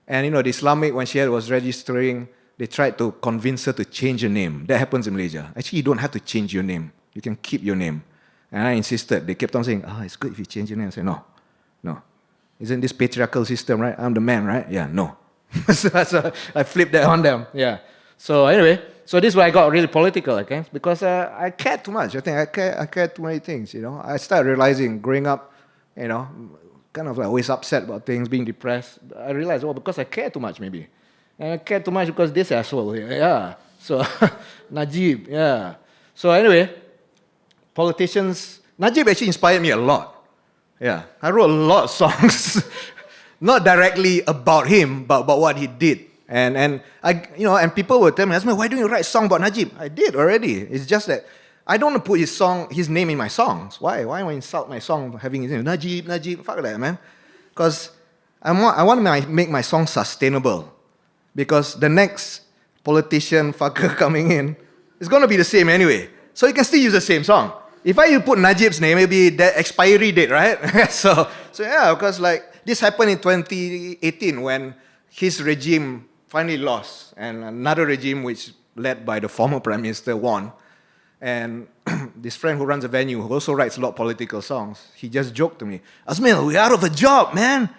And, the Islamic, when she was registering, they tried to convince her to change her name. That happens in Malaysia. Actually, you don't have to change your name. You can keep your name. And I insisted. They kept on saying, it's good if you change your name. I said, no. Isn't this patriarchal system, right? I'm the man, right? Yeah, no. So I flipped that on them. Yeah. So anyway, so this is where I got really political, okay? Because I cared too much. I think I cared too many things, I started realizing growing up, kind of like always upset about things, being depressed. I realized, because I care too much maybe. And I care too much because this asshole here, yeah. So, Najib, yeah. So anyway, politicians, Najib actually inspired me a lot. Yeah, I wrote a lot of songs, not directly about him, but about what he did. And I, and people would tell me, Azmyl, why don't you write a song about Najib? I did already. It's just that I don't want to put his name in my songs. Why? Why do I insult my song having his name? Najib, fuck that, man. Because I want to make my song sustainable. Because the next politician fucker coming in is going to be the same anyway. So you can still use the same song. If I put Najib's name, maybe the expiry date, right? so yeah, because this happened in 2018 when his regime finally lost and another regime which led by the former Prime Minister won. And this friend who runs a venue, who also writes a lot of political songs, he just joked to me, Azmyl, we're out of a job, man.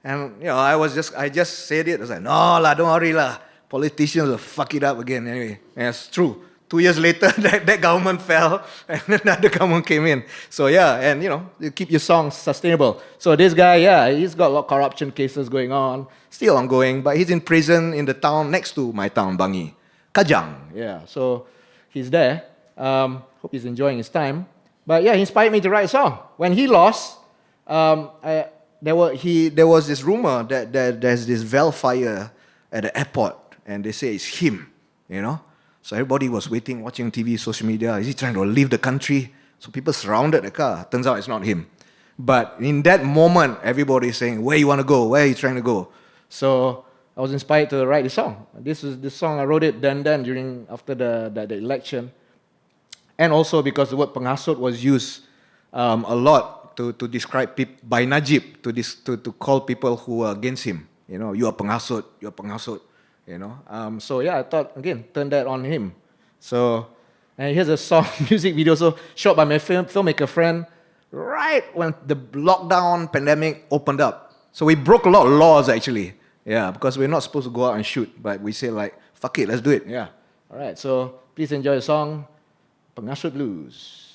And I just said it. I was like, no lah, don't worry lah. Politicians will fuck it up again anyway. And it's true. 2 years later, that government fell and another government came in. So yeah, and you keep your songs sustainable. So this guy, yeah, he's got a lot of corruption cases going on, still ongoing, but he's in prison in the town next to my town, Bangi. Kajang, yeah. So he's there. Hope he's enjoying his time. But yeah, he inspired me to write a song. When he lost, there was this rumor that there's this Velfire at the airport, and they say it's him, So everybody was waiting, watching TV, social media. Is he trying to leave the country? So people surrounded the car. Turns out it's not him. But in that moment, everybody's saying, where you want to go? Where are you trying to go? So I was inspired to write this song. This song, I wrote it then after the election. And also because the word pengasut was used a lot to describe people by Najib, to call people who were against him. You are pengasut, So yeah, I thought, again, turn that on him. So, and here's a song, music video, shot by my filmmaker friend, right when the lockdown pandemic opened up. So we broke a lot of laws, actually. Yeah, because we're not supposed to go out and shoot, but we say fuck it, let's do it. Yeah. All right, so please enjoy the song, Pengasut Blues.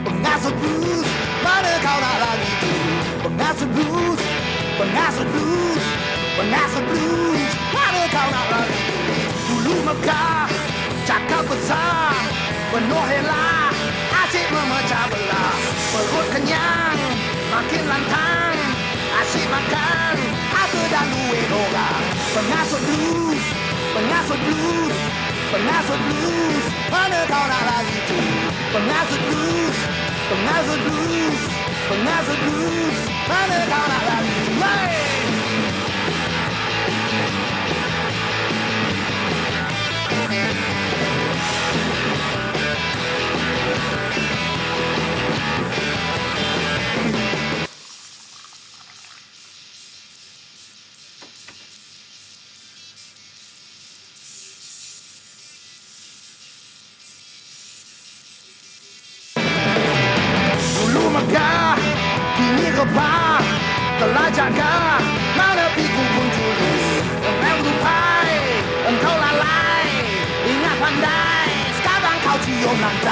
Pengasut blues, mana kau nak lagi tu? Pengasut blues, pengasut blues, pengasut blues, mana kau nak lagi tu? Dulu megah, cakap besar, penuh hela, asyik memecah belah. Perut kenyang, makin lantang, asyik makan, aku dah luwe orang. Pengasut blues, pengasut blues, pengasut blues, mana kau nak lagi tu? Pengasut blues, pengasut blues, pengasut blues, mana kau nak lagi tu? Megah, kini rebah, telah jaga, mana piku pun turun, remang tupai, มนางใจ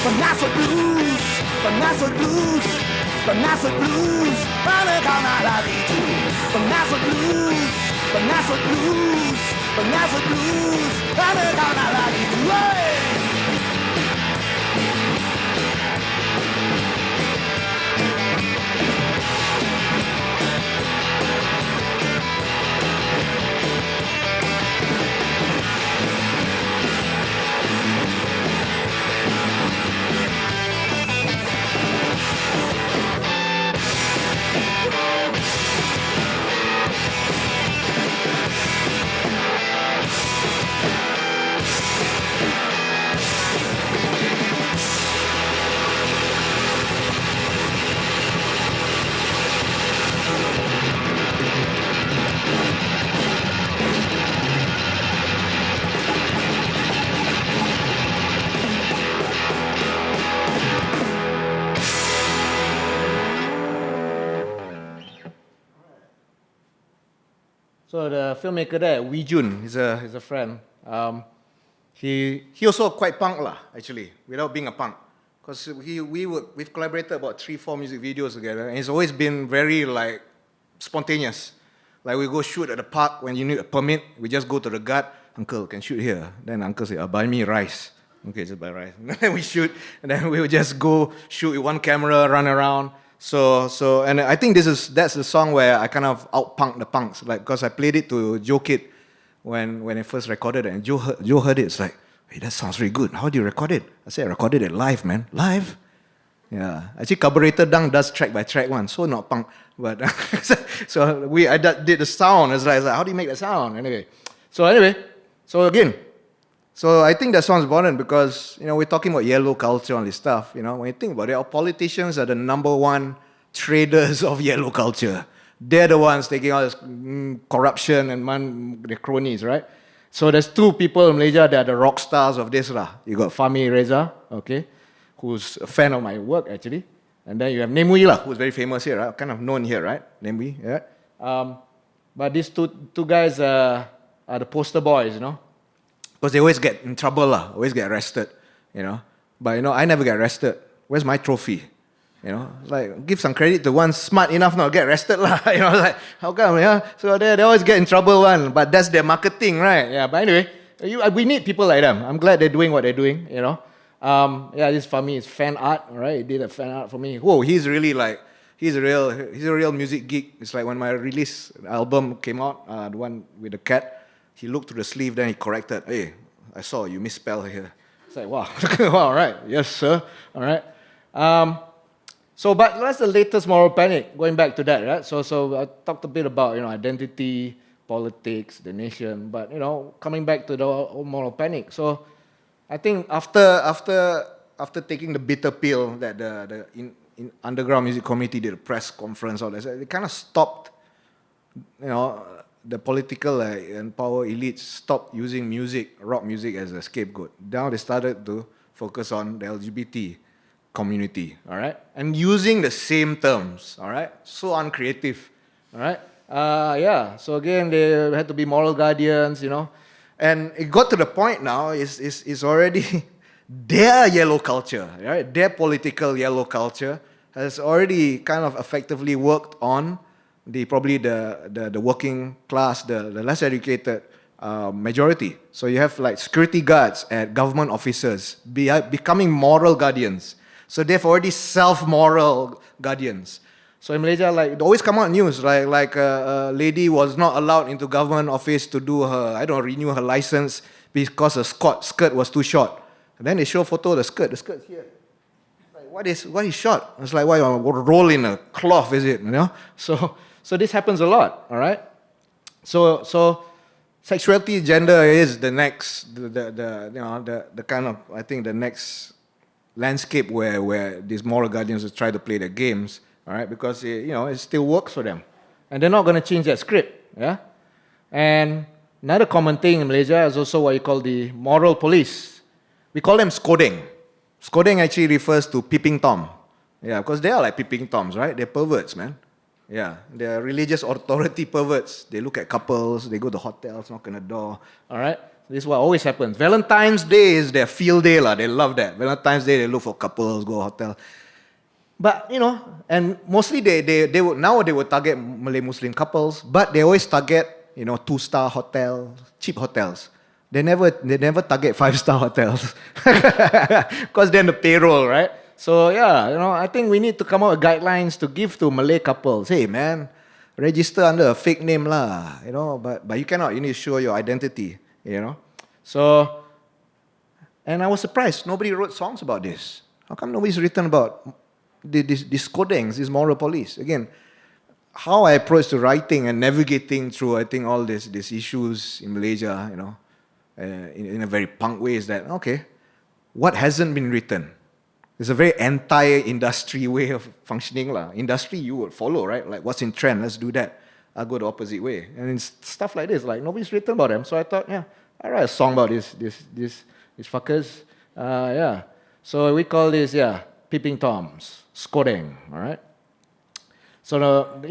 ปัญหาสุดบลูส์ปัญหาสุดบลูส์ปัญหาสุดบลูส์มาเนื้อข้าวหน้าลาดีจูปัญหาสุดบลูส์ปัญหาสุดบลูส์ปัญหาสุดบลูส์มาเนื้อข้าวหน้าลาดีจู So the filmmaker there, Wee Jun, he's a friend. He also quite punk lah, actually, without being a punk. Because we've collaborated about 3-4 music videos together, and it's always been very like spontaneous. Like we go shoot at the park when you need a permit, we just go to the guard, uncle, can shoot here. Then uncle say, buy me rice. Okay, just buy rice. And then we shoot, and then we will just go shoot with one camera, run around. So, and I think that's the song where I kind of out-punked the punks, like, because I played it to Joe Kid when I first recorded it, and Joe heard it, it's like, hey, that sounds really good. How do you record it? I said, I recorded it live, man. Live? Yeah. Actually, Carburetor Dang does track by track one, so not punk. But so I did the sound. It's like, how do you make the sound? So I think that sounds important because, we're talking about yellow culture and this stuff. When you think about it, our politicians are the number one traders of yellow culture. They're the ones taking all this corruption and the cronies, right? So there's two people in Malaysia that are the rock stars of this. You got Fahmi Reza, okay, who's a fan of my work, actually. And then you have Nemui, who's very famous here, right? Kind of known here, right? Nemui, yeah. But these two guys are the poster boys, because they always get in trouble, always get arrested, But, I never get arrested. Where's my trophy? Like, give some credit to one smart enough not to get arrested, like, how come, yeah? So they always get in trouble, but that's their marketing, right? Yeah, but anyway, we need people like them. I'm glad they're doing what they're doing, this for me is fan art, right? He did a fan art for me. Whoa, he's really like, he's a real music geek. It's like when my release album came out, the one with the cat, he looked through the sleeve, then he corrected, hey, I saw you misspelled here. It's like, wow, all right, yes, sir, all right. But that's the latest moral panic, going back to that, right? So I talked a bit about, identity, politics, the nation, but, coming back to the whole moral panic. So I think after taking the bitter pill that the underground music community did a press conference, all that, they kind of stopped, the political and power elites stopped using rock music as a scapegoat. Now they started to focus on the LGBT community, all right? And using the same terms, all right? So uncreative, all right? So again, they had to be moral guardians, And it got to the point now, it's already their yellow culture, right? Their political yellow culture has already kind of effectively worked on probably the working class, the less educated majority. So you have like security guards at government offices becoming moral guardians. So they've already self-moral guardians. So in Malaysia, like, it always come out news, like a lady was not allowed into government office to do renew her license because her skirt was too short. And then they show a photo of the skirt's here. Like, what is short? It's like, why you roll in a cloth, is it? So this happens a lot, all right? So sexuality, gender is the next, the kind of, I think, the next landscape where these moral guardians will try to play their games, all right? Because, it still works for them. And they're not going to change that script, yeah? And another common thing in Malaysia is also what you call the moral police. We call them skodeng. Skodeng actually refers to peeping Tom. Yeah, because they are like peeping Toms, right? They're perverts, man. Yeah, they're religious authority perverts. They look at couples, they go to hotels, knock on the door, all right? this is what always happens. Valentine's Day is their field day, lah. They love that. Valentine's Day, they look for couples, go hotel. But, and mostly they would target Malay Muslim couples, but they always target, 2-star hotels, cheap hotels. They never target 5-star hotels. Because then the payroll, right? So yeah, I think we need to come up with guidelines to give to Malay couples. Hey man, register under a fake name lah, but you cannot, you need to show your identity, So, and I was surprised, nobody wrote songs about this. How come nobody's written about these codex, this moral police? Again, how I approach to writing and navigating through, I think, all these issues in Malaysia, in a very punk way is that, okay, what hasn't been written? There's a very anti-industry way of functioning lah. Industry you would follow, right? Like what's in trend, let's do that. I'll go the opposite way. And it's stuff like this, like nobody's written about them. So I thought, I'll write a song about these fuckers. So we call this, peeping toms, skodeng, all right? So,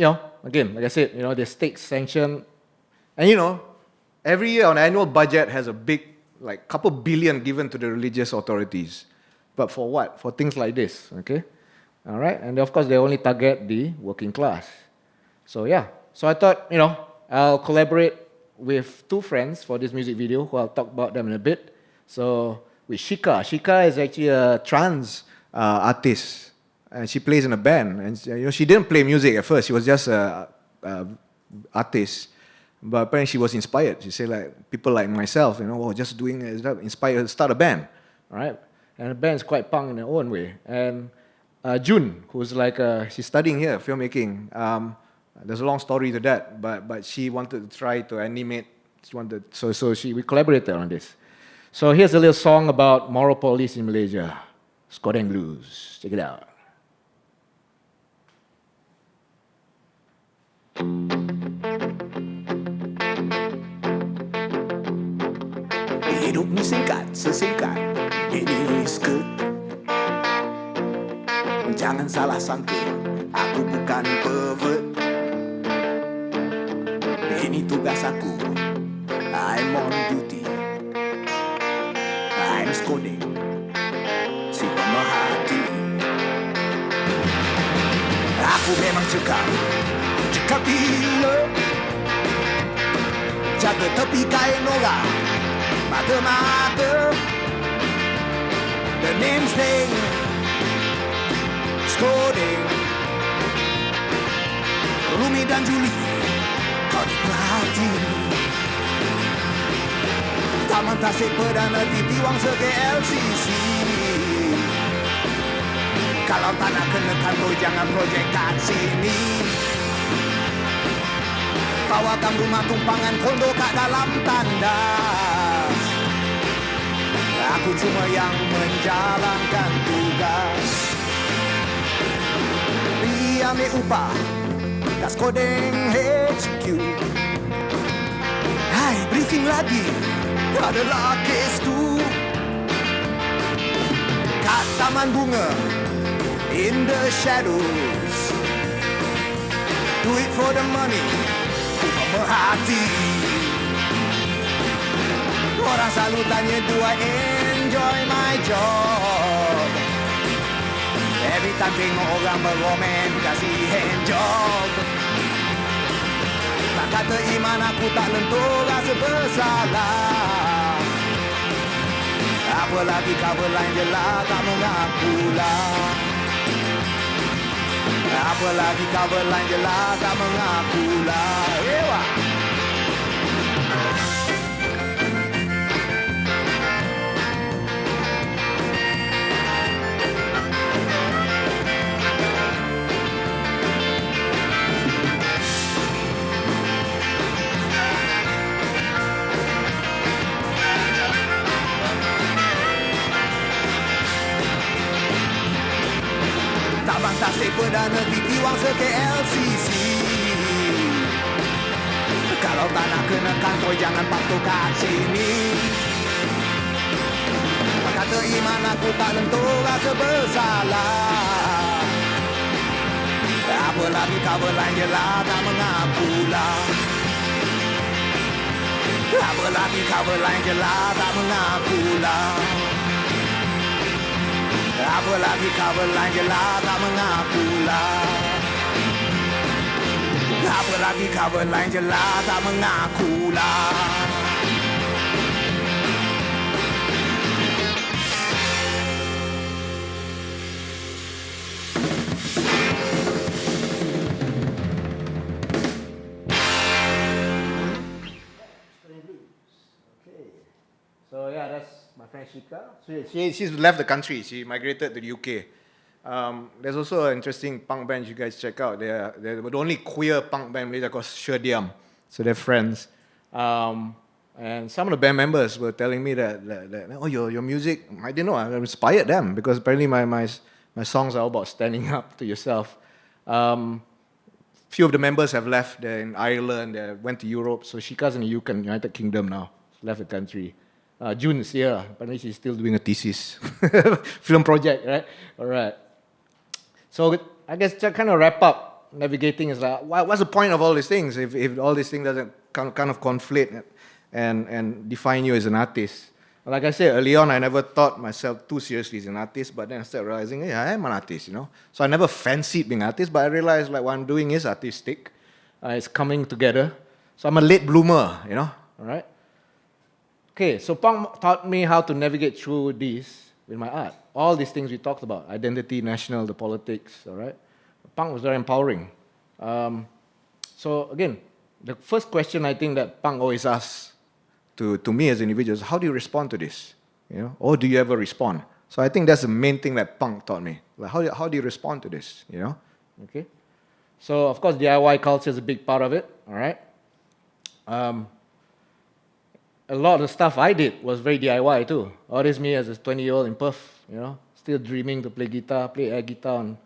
again, like I said, the state sanction. And, every year on annual budget has a big, couple billion given to the religious authorities. But for what? For things like this, okay? All right? And of course, they only target the working class. So, So I thought, I'll collaborate with 2 friends for this music video, who I'll talk about them in a bit. So, with Shika. Shika is actually a trans artist. And she plays in a band. And, she didn't play music at first. She was just an artist. But apparently she was inspired. She said, people like myself, just doing it, inspired to start a band. All right? And the band is quite punk in their own way. And June, who's she's studying here, filmmaking. There's a long story to that, but she wanted to try to animate. We collaborated on this. So here's a little song about moral police in Malaysia. Skodeng Blues. Check it out. Hidup ni singkat, sesingkat ini skirt. Jangan salah sangka, aku bukan pervert. Ini tugas aku, I'm on duty. I'm skodeng, si pemerhati. Aku memang cekap gila. Jaga tepi kain orang, mata-mata. The name's name, skodeng. Rumi dan Juli, kau diperhati. Taman Tasik Perdana Titiwang Sergei LCC. Kalau tak nak kena kantor, jangan projek kat sini. Bawakan rumah tumpangan kondo kat dalam tandas. Aku cuma yang menjalankan tugas. Ambil upah kat Skodeng HQ. Hai, briefing lagi, adalah kes tu. Kat taman bunga, in the shadows. Do it for the money, pemerhati. Orang selalu tanya, do I enjoy my job? Every time tengok orang beromen, kasih handjob. Tak kata iman aku tak lentur, rasa bersalah. Apa lagi cover line je lah, tak mengakulah. Apa lagi cover line je lah, tak mengakulah. Ewa. Tabang Tasik Perdana Titiwang Sergei LCC. Kalau tak nak kena kantor, jangan patuh kat sini. Kata iman aku tak lentur, rasa bersalah. Apa lagi cover line je lah, tak mengakulah. Apalagi kau berlanjala tak mengakulah. Apalagi kau berlanjala tak mengakulah. Apalagi kau berlanjala tak mengakulah. So yeah, that's my friend Shika. She's left the country. She migrated to the UK. There's also an interesting punk band you guys check out. They're the only queer punk band in Malaysia called Sherdiam. So they're friends. And some of the band members were telling me that oh, your music, I didn't know, I inspired them because apparently my songs are all about standing up to yourself. Few of the members have left. They're in Ireland. They went to Europe. So Shika's in the UK, United Kingdom now. She left the country. June is here. Apparently she's still doing a thesis. Film project, right? All right. So I guess to kind of wrap up, navigating is like, what's the point of all these things if all these things doesn't kind of conflict and define you as an artist? Like I said early on, I never thought myself too seriously as an artist, but then I started realizing, yeah, I am an artist, you know. So I never fancied being an artist, but I realized like what I'm doing is artistic. It's coming together. So I'm a late bloomer, you know. All right. Okay, so punk taught me how to navigate through these with my art. All these things we talked about, identity, national, the politics, all right? Punk was very empowering. So again, the first question I think that punk always asks to me as individuals, how do you respond to this? You know, or do you ever respond? So I think that's the main thing that punk taught me. Like how do you respond to this? You know, okay. So of course DIY culture is a big part of it. All right. A lot of the stuff I did was very DIY too. All this me as a 20-year-old in Perth, you know, still dreaming to play guitar, play air guitar on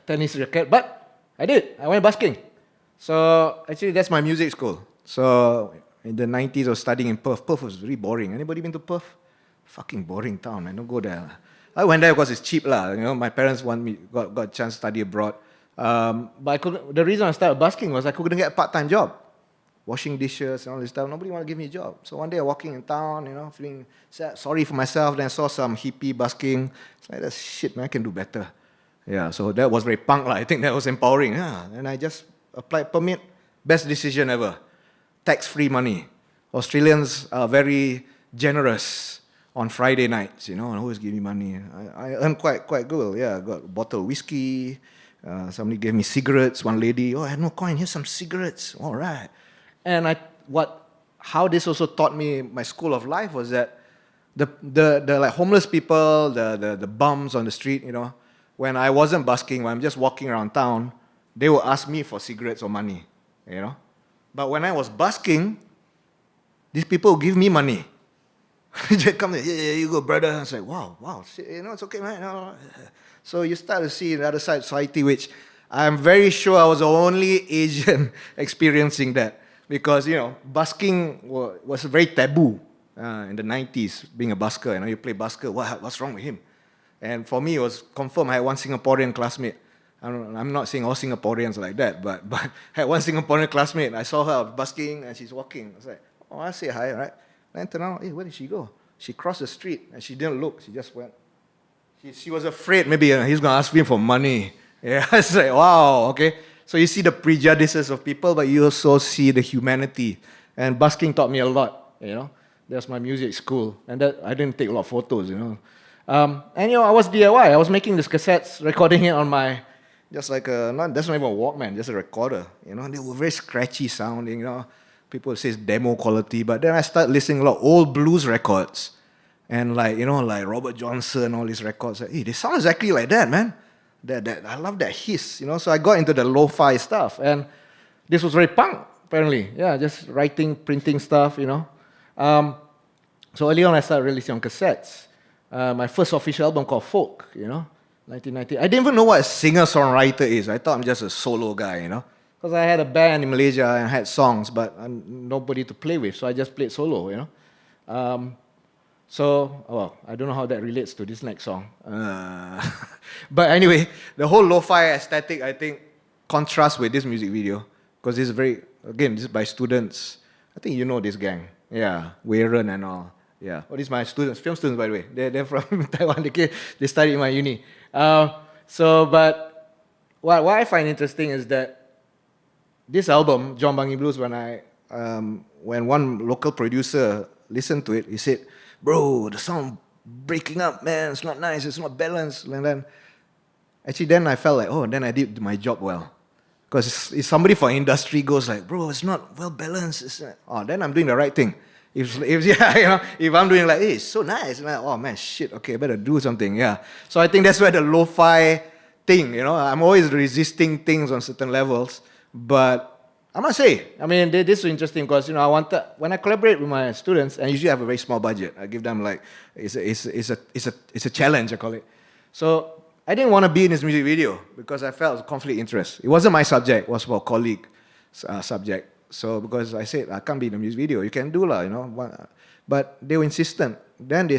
tennis racket. But I did. I went busking. So actually, that's my music school. So in the 90s, I was studying in Perth. Perth was very boring. Anybody been to Perth? Fucking boring town, man. Don't go there. I went there because it's cheap, lah. You know, my parents got a chance to study abroad. But the reason I started busking was I couldn't get a part-time job. Washing dishes and all this stuff. Nobody wanted to give me a job. So one day I walking in town, you know, feeling sad, sorry for myself. Then I saw some hippie busking. It's like, that's shit, man, I can do better. Yeah, so that was very punk, lah. I think that was empowering. Yeah. And I just applied permit. Best decision ever. Tax-free money. Australians are very generous on Friday nights, you know, and always give me money. I earned quite good. Yeah, I got a bottle of whiskey. Somebody gave me cigarettes. One lady, oh, I had no coin. Here's some cigarettes. All right. And how this also taught me my school of life was that the like homeless people, the bums on the street, you know, when I wasn't busking, when I'm just walking around town, they would ask me for cigarettes or money, you know. But when I was busking, these people would give me money. They come in, yeah, you go, brother. I was like, wow, you know, it's okay, man. No. So you start to see the other side of society, which I'm very sure I was the only Asian experiencing that. Because, you know, busking was very taboo in the 90s, being a busker. You know, you play busker, what's wrong with him? And for me, it was confirmed. I had one Singaporean classmate. I'm not saying all Singaporeans are like that, but I had one Singaporean classmate. I saw her busking and she's walking. I was like, oh, I say hi, right? Then I turned around, hey, where did she go? She crossed the street and she didn't look. She just went. She was afraid maybe he's going to ask me for money. Yeah, I was like, wow, okay. So you see the prejudices of people, but you also see the humanity. And busking taught me a lot, you know. That's my music school. And that I didn't take a lot of photos, you know. And, you know, I was DIY. I was making these cassettes, recording it on my, just like that's not even a Walkman, just a recorder. You know, they were very scratchy sounding, you know. People say it's demo quality. But then I started listening to a lot of old blues records. And like, you know, like Robert Johnson, all these records. Like, hey, they sound exactly like that, man. That I love that hiss, you know. So I got into the lo-fi stuff, and this was very punk, apparently. Yeah, just writing, printing stuff, you know. So early on, I started releasing on cassettes. My first official album called Folk, you know, 1990. I didn't even know what a singer-songwriter is. I thought I'm just a solo guy, you know, because I had a band in Malaysia and had songs, but nobody to play with, so I just played solo, you know. So, well, I don't know how that relates to this next song. But anyway, the whole lo-fi aesthetic, I think, contrasts with this music video. Because this is this is by students. I think you know this gang. Yeah, Weiren and all. Yeah. Oh, these are my students, film students, by the way. They're from Taiwan. They study in my uni. But what I find interesting is that this album, John Bangi Blues, when one local producer listened to it, he said, "Bro, the sound breaking up, man. It's not nice. It's not balanced." And then, actually, then I felt like, oh, then I did my job well. Because if somebody for industry goes like, "Bro, it's not well balanced," then I'm doing the right thing. If I'm doing like, "Hey, it's so nice," like, oh man, shit, okay, better do something, yeah. So I think that's where the lo-fi thing, I'm always resisting things on certain levels, but I must say, I mean, this is interesting because when I collaborate with my students, and usually I have a very small budget, I give them like it's a challenge, I call it. So I didn't want to be in this music video because I felt conflict of interest. It wasn't my subject; it was for a colleague subject. So because I said I can't be in the music video, you can do lah, But they were insistent. Then I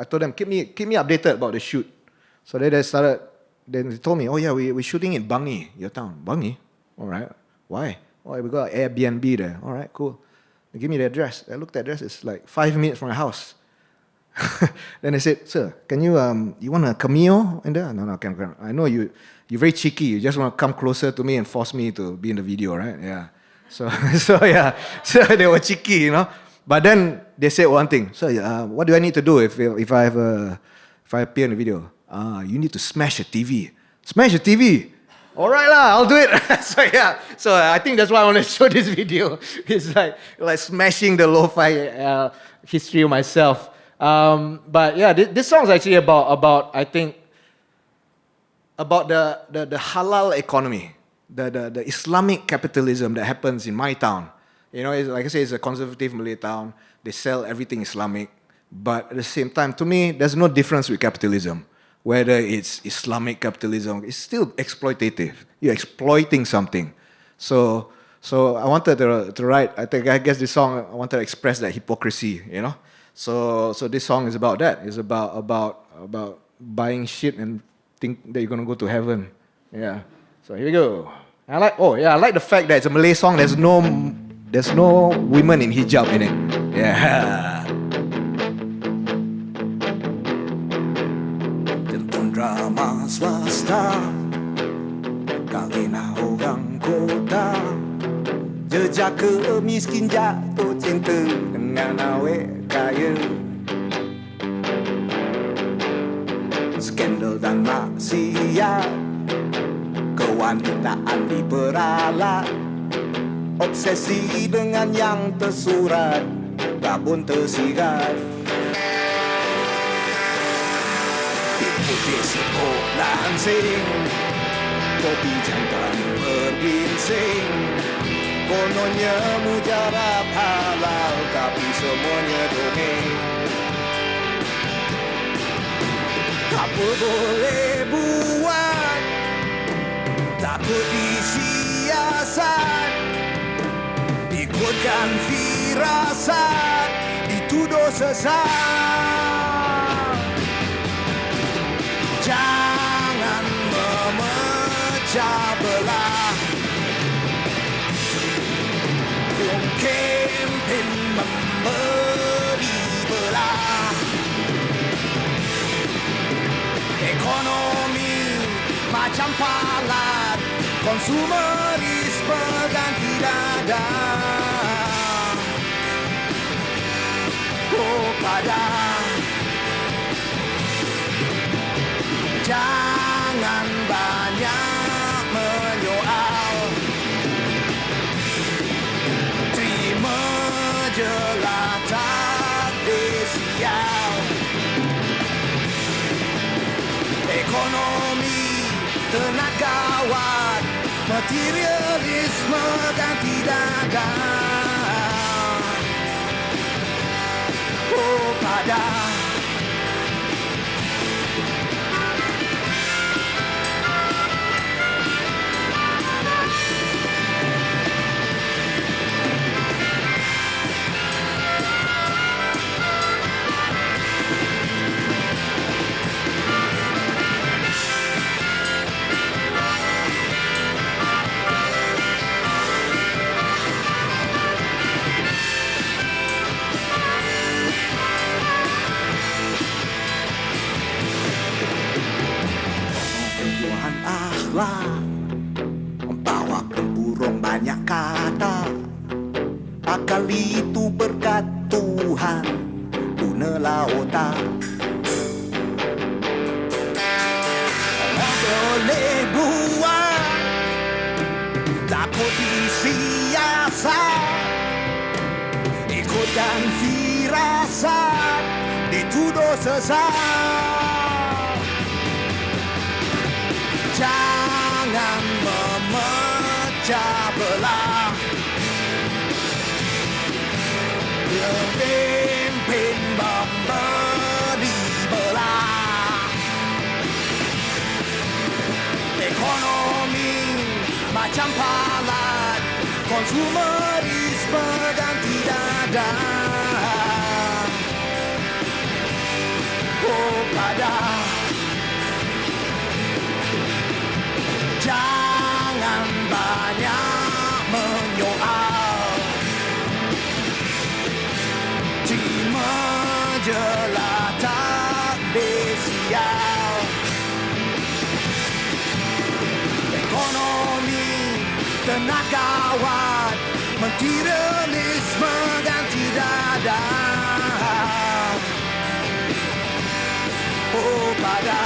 told them keep me updated about the shoot. So then they told me, oh yeah, we're shooting in Bangi, your town. Bangi? All right. Why? Oh, we got an Airbnb there. All right, cool. They give me the address. I looked at the address. It's like 5 minutes from my house. Then they said, "Sir, can you want a cameo in there?" No, can. I know you're very cheeky. You just want to come closer to me and force me to be in the video, right? Yeah. So yeah. So they were cheeky, But then they said one thing. So what do I need to do if I appear in the video? You need to smash a TV. Smash a TV. All right lah, I'll do it. So yeah. So I think that's why I want to show this video. It's like smashing the lo-fi history of myself. But yeah, this song is actually about I think about the halal economy, the Islamic capitalism that happens in my town. Like I say, it's a conservative Malay town. They sell everything Islamic, but at the same time, to me, there's no difference with capitalism. Whether it's Islamic capitalism, it's still exploitative. You're exploiting something. So I wanted to write. I guess this song I wanted to express that hypocrisy. So this song is about that. It's about buying shit and think that you're gonna go to heaven. Yeah. So here we go. I like the fact that it's a Malay song. There's no women in hijab in it. Yeah. Tentang drama swasta, kahwinah orang kota, jejak kemiskin jatuh cinta dengan awet kaya. Skandal dan maksiat, kewanitaan diperalat, obsesi dengan yang tersurat, babon tersirat. Putih sekolah hansing, kopi jantan berginsing. Kononnya mujarab halal, tapi semuanya dongeng. Apa boleh buat, takut disiasat, ikutkan firasat, dituduh sesat. Jangan memecah belah, kempen memberi belah. Ekonomi macam palat, konsumerisme ganti dada. Oh pada, jangan banyak menyoal, terima jelah takdir sial. Ekonomi tenat gawat, materialisme ganti dada. Oh pada, telah membawa tempurung banyak kata. Akal itu berkat Tuhan, gunalah otak. Boleh buat, takut disiasat, ikutkan firasat, dituduh sesat. Jangan memecah belah, pemimpin memberi belah. Ekonomi macam palat, konsumerisme ganti dada. Oh pada, jangan banyak menyoal, terima jelah takdir sial. Ekonomi tenagawat, materialisme ganti dada. Oh pada,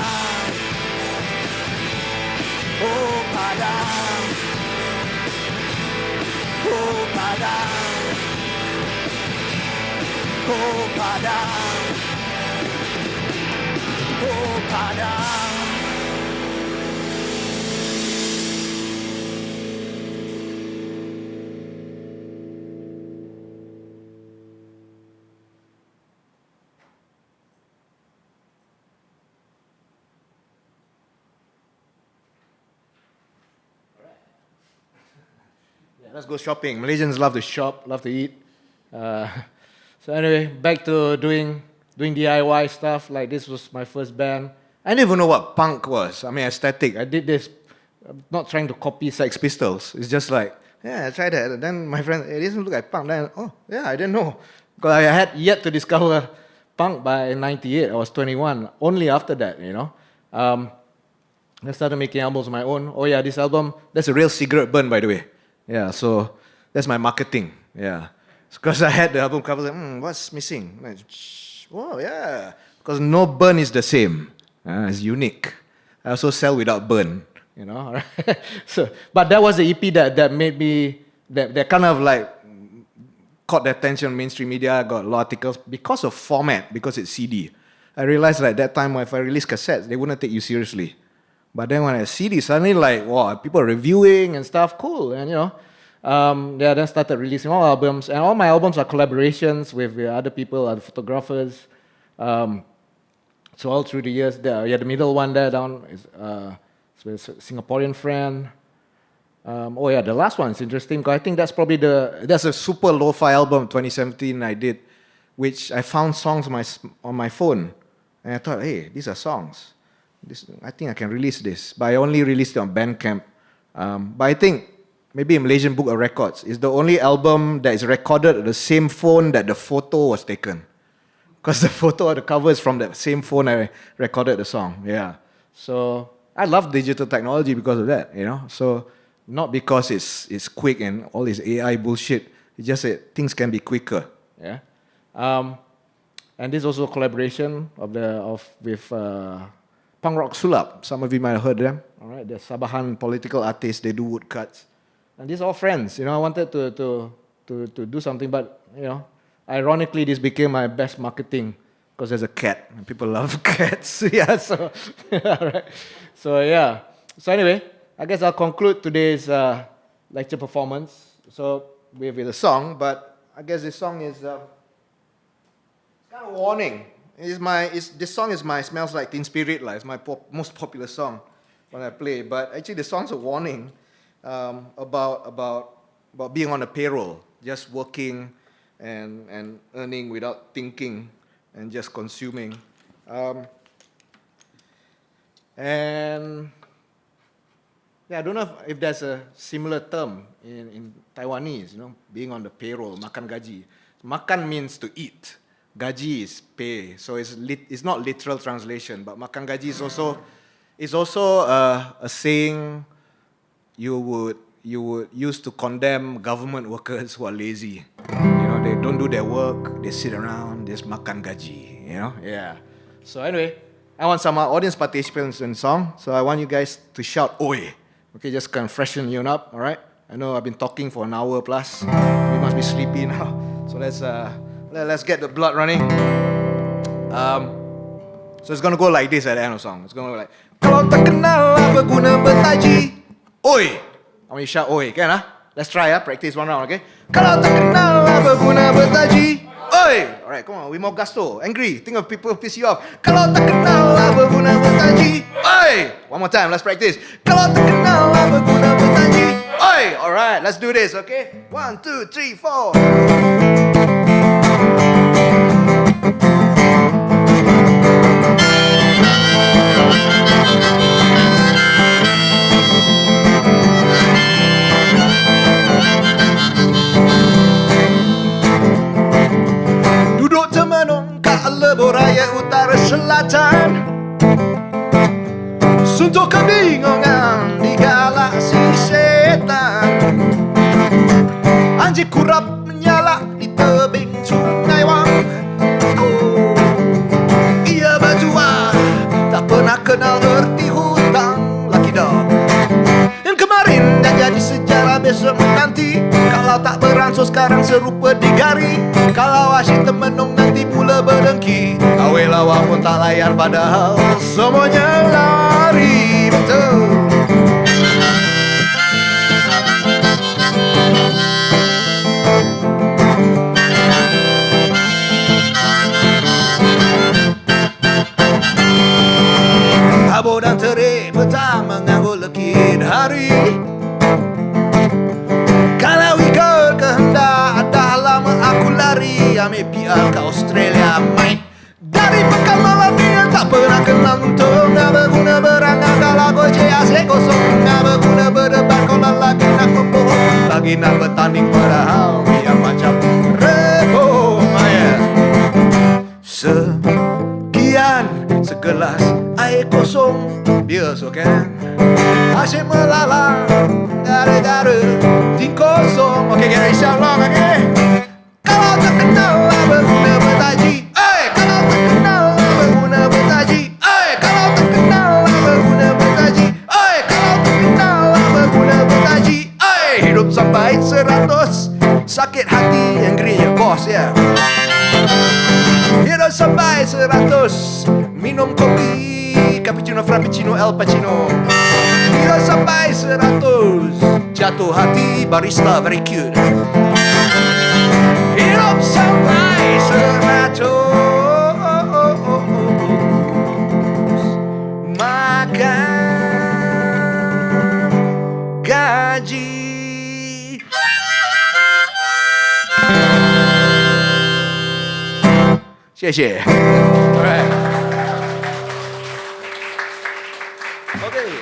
oh pada, oh pada, oh pada, oh pada. Let's go shopping. Malaysians love to shop, love to eat. So anyway, back to doing DIY stuff. Like this was my first band. I didn't even know what punk was. I mean, aesthetic. I did this, not trying to copy Sex Pistols. It's just like, yeah, I tried that. And then my friend, it doesn't look like punk. Then, oh, yeah, I didn't know. Because I had yet to discover punk by 98. I was 21. Only after that, you know. I started making albums of my own. Oh yeah, this album, that's a real cigarette burn, by the way. Yeah, so that's my marketing. Yeah, because I had the album cover. Like, what's missing? Like, oh yeah, because no burn is the same. It's unique. I also sell without burn. You know. So, but that was the EP that made me that kind of like caught the attention of mainstream media. I got a lot of articles because of format, because it's CD. I realized like that time if I release cassettes, they wouldn't take you seriously. But then when I CD, suddenly like, wow, people are reviewing and stuff, cool. And you know, then started releasing all albums. And all my albums are collaborations with other people, other photographers. So all through the years, the middle one there down is with a Singaporean friend. Oh yeah, the last one is interesting because I think that's probably that's a super lo-fi album 2017 I did, which I found songs on my phone. And I thought, hey, these are songs. I think I can release this, but I only released it on Bandcamp. But I think maybe Malaysian Book of Records is the only album that is recorded on the same phone that the photo was taken. Because the photo of the cover is from that same phone I recorded the song. Yeah. So I love digital technology because of that, you know. So not because it's quick and all this AI bullshit. It's just that things can be quicker. Yeah. And this is also a collaboration with Punk Rock Sulap. Some of you might have heard them. All right, they're Sabahan political artists. They do woodcuts, and these are all friends. You know, I wanted to do something, but you know, ironically, this became my best marketing because there's a cat, and people love cats. Yeah, so all right, so yeah. So anyway, I guess I'll conclude today's lecture performance. So with a song, but I guess this song is kind of warning. This song is my Smells Like Teen Spirit. It's my most popular song when I play. But actually, the song's a warning about being on a payroll, just working and earning without thinking and just consuming. And yeah, I don't know if there's a similar term in Taiwanese, you know, being on the payroll, makan gaji. Makan means to eat. Gaji is pay, so it's not literal translation, but makan gaji is also It's also a saying you would use to condemn government workers who are lazy. You know, they don't do their work, they sit around, just makan gaji, you know? Yeah. So anyway, I want some audience participants in the song, so I want you guys to shout, "Oi!" Okay, just kind of freshen you up, all right? I know I've been talking for an hour plus. We must be sleepy now. So let's get the blood running. So it's gonna go like this at the end of the song. It's gonna go like, "Kalau tak kenal apa guna bertaji, oi!" I want you shout oi, kan? Let's try, practice one round, okay? Kalau tak kenal apa guna bertaji, oi! Alright, come on, we more gusto. Angry, think of people who piss you off. Kalau tak kenal apa guna bertaji, oi! One more time, let's practice. Kalau tak kenal apa guna bertaji, oi! Alright, let's do this, okay? 1, 2, 3, 4. Raya Utara Selatan, suntuk kebingungan di galaksi setan. Anjing kurap menyala di tebing sungai Wang. Ia berdua tak pernah kenal erti hutang. Lucky dog. Yang kemarin dah jadi sejarah, besok nanti. Kalau tak beransur sekarang serupa digari. Kalau asyik temenung nanti mula berdengki. Awet lawa pun tak layar padahal semuanya lari betul. Abu dan terik petang mengganggu lekit hari. Kalau ikut kehendak dah lama aku lari. Ambil PR ke Australia, mate. Dari pekan malam ni yang tak pernah kenal untung. Nak berguna berangan kalau gojek asyik kosong. Nak berguna berdebat kalau lagi nak membohong. Lagi nak bertanding padahal biar macam rebung. Sekian segelas air kosong. Biasa kan? Asyik melalang gara-gara ting kosong. Okay, get it shout long, okay? Kalau tak kenal apa guna bertaji, kalau tak kenal apa guna bertaji, kalau tak kenal apa guna bertaji, kalau tak kenal apa guna bertaji, hidup sampai 100, sakit hati yang gerinya bos ya. Hidup sampai 100, minum kopi, cappuccino, frappuccino, El Pacino. Hidup sampai 100, jatuh hati barista very cute. Hidup sampai 100, makan gaji. Xie. Alright. Okay.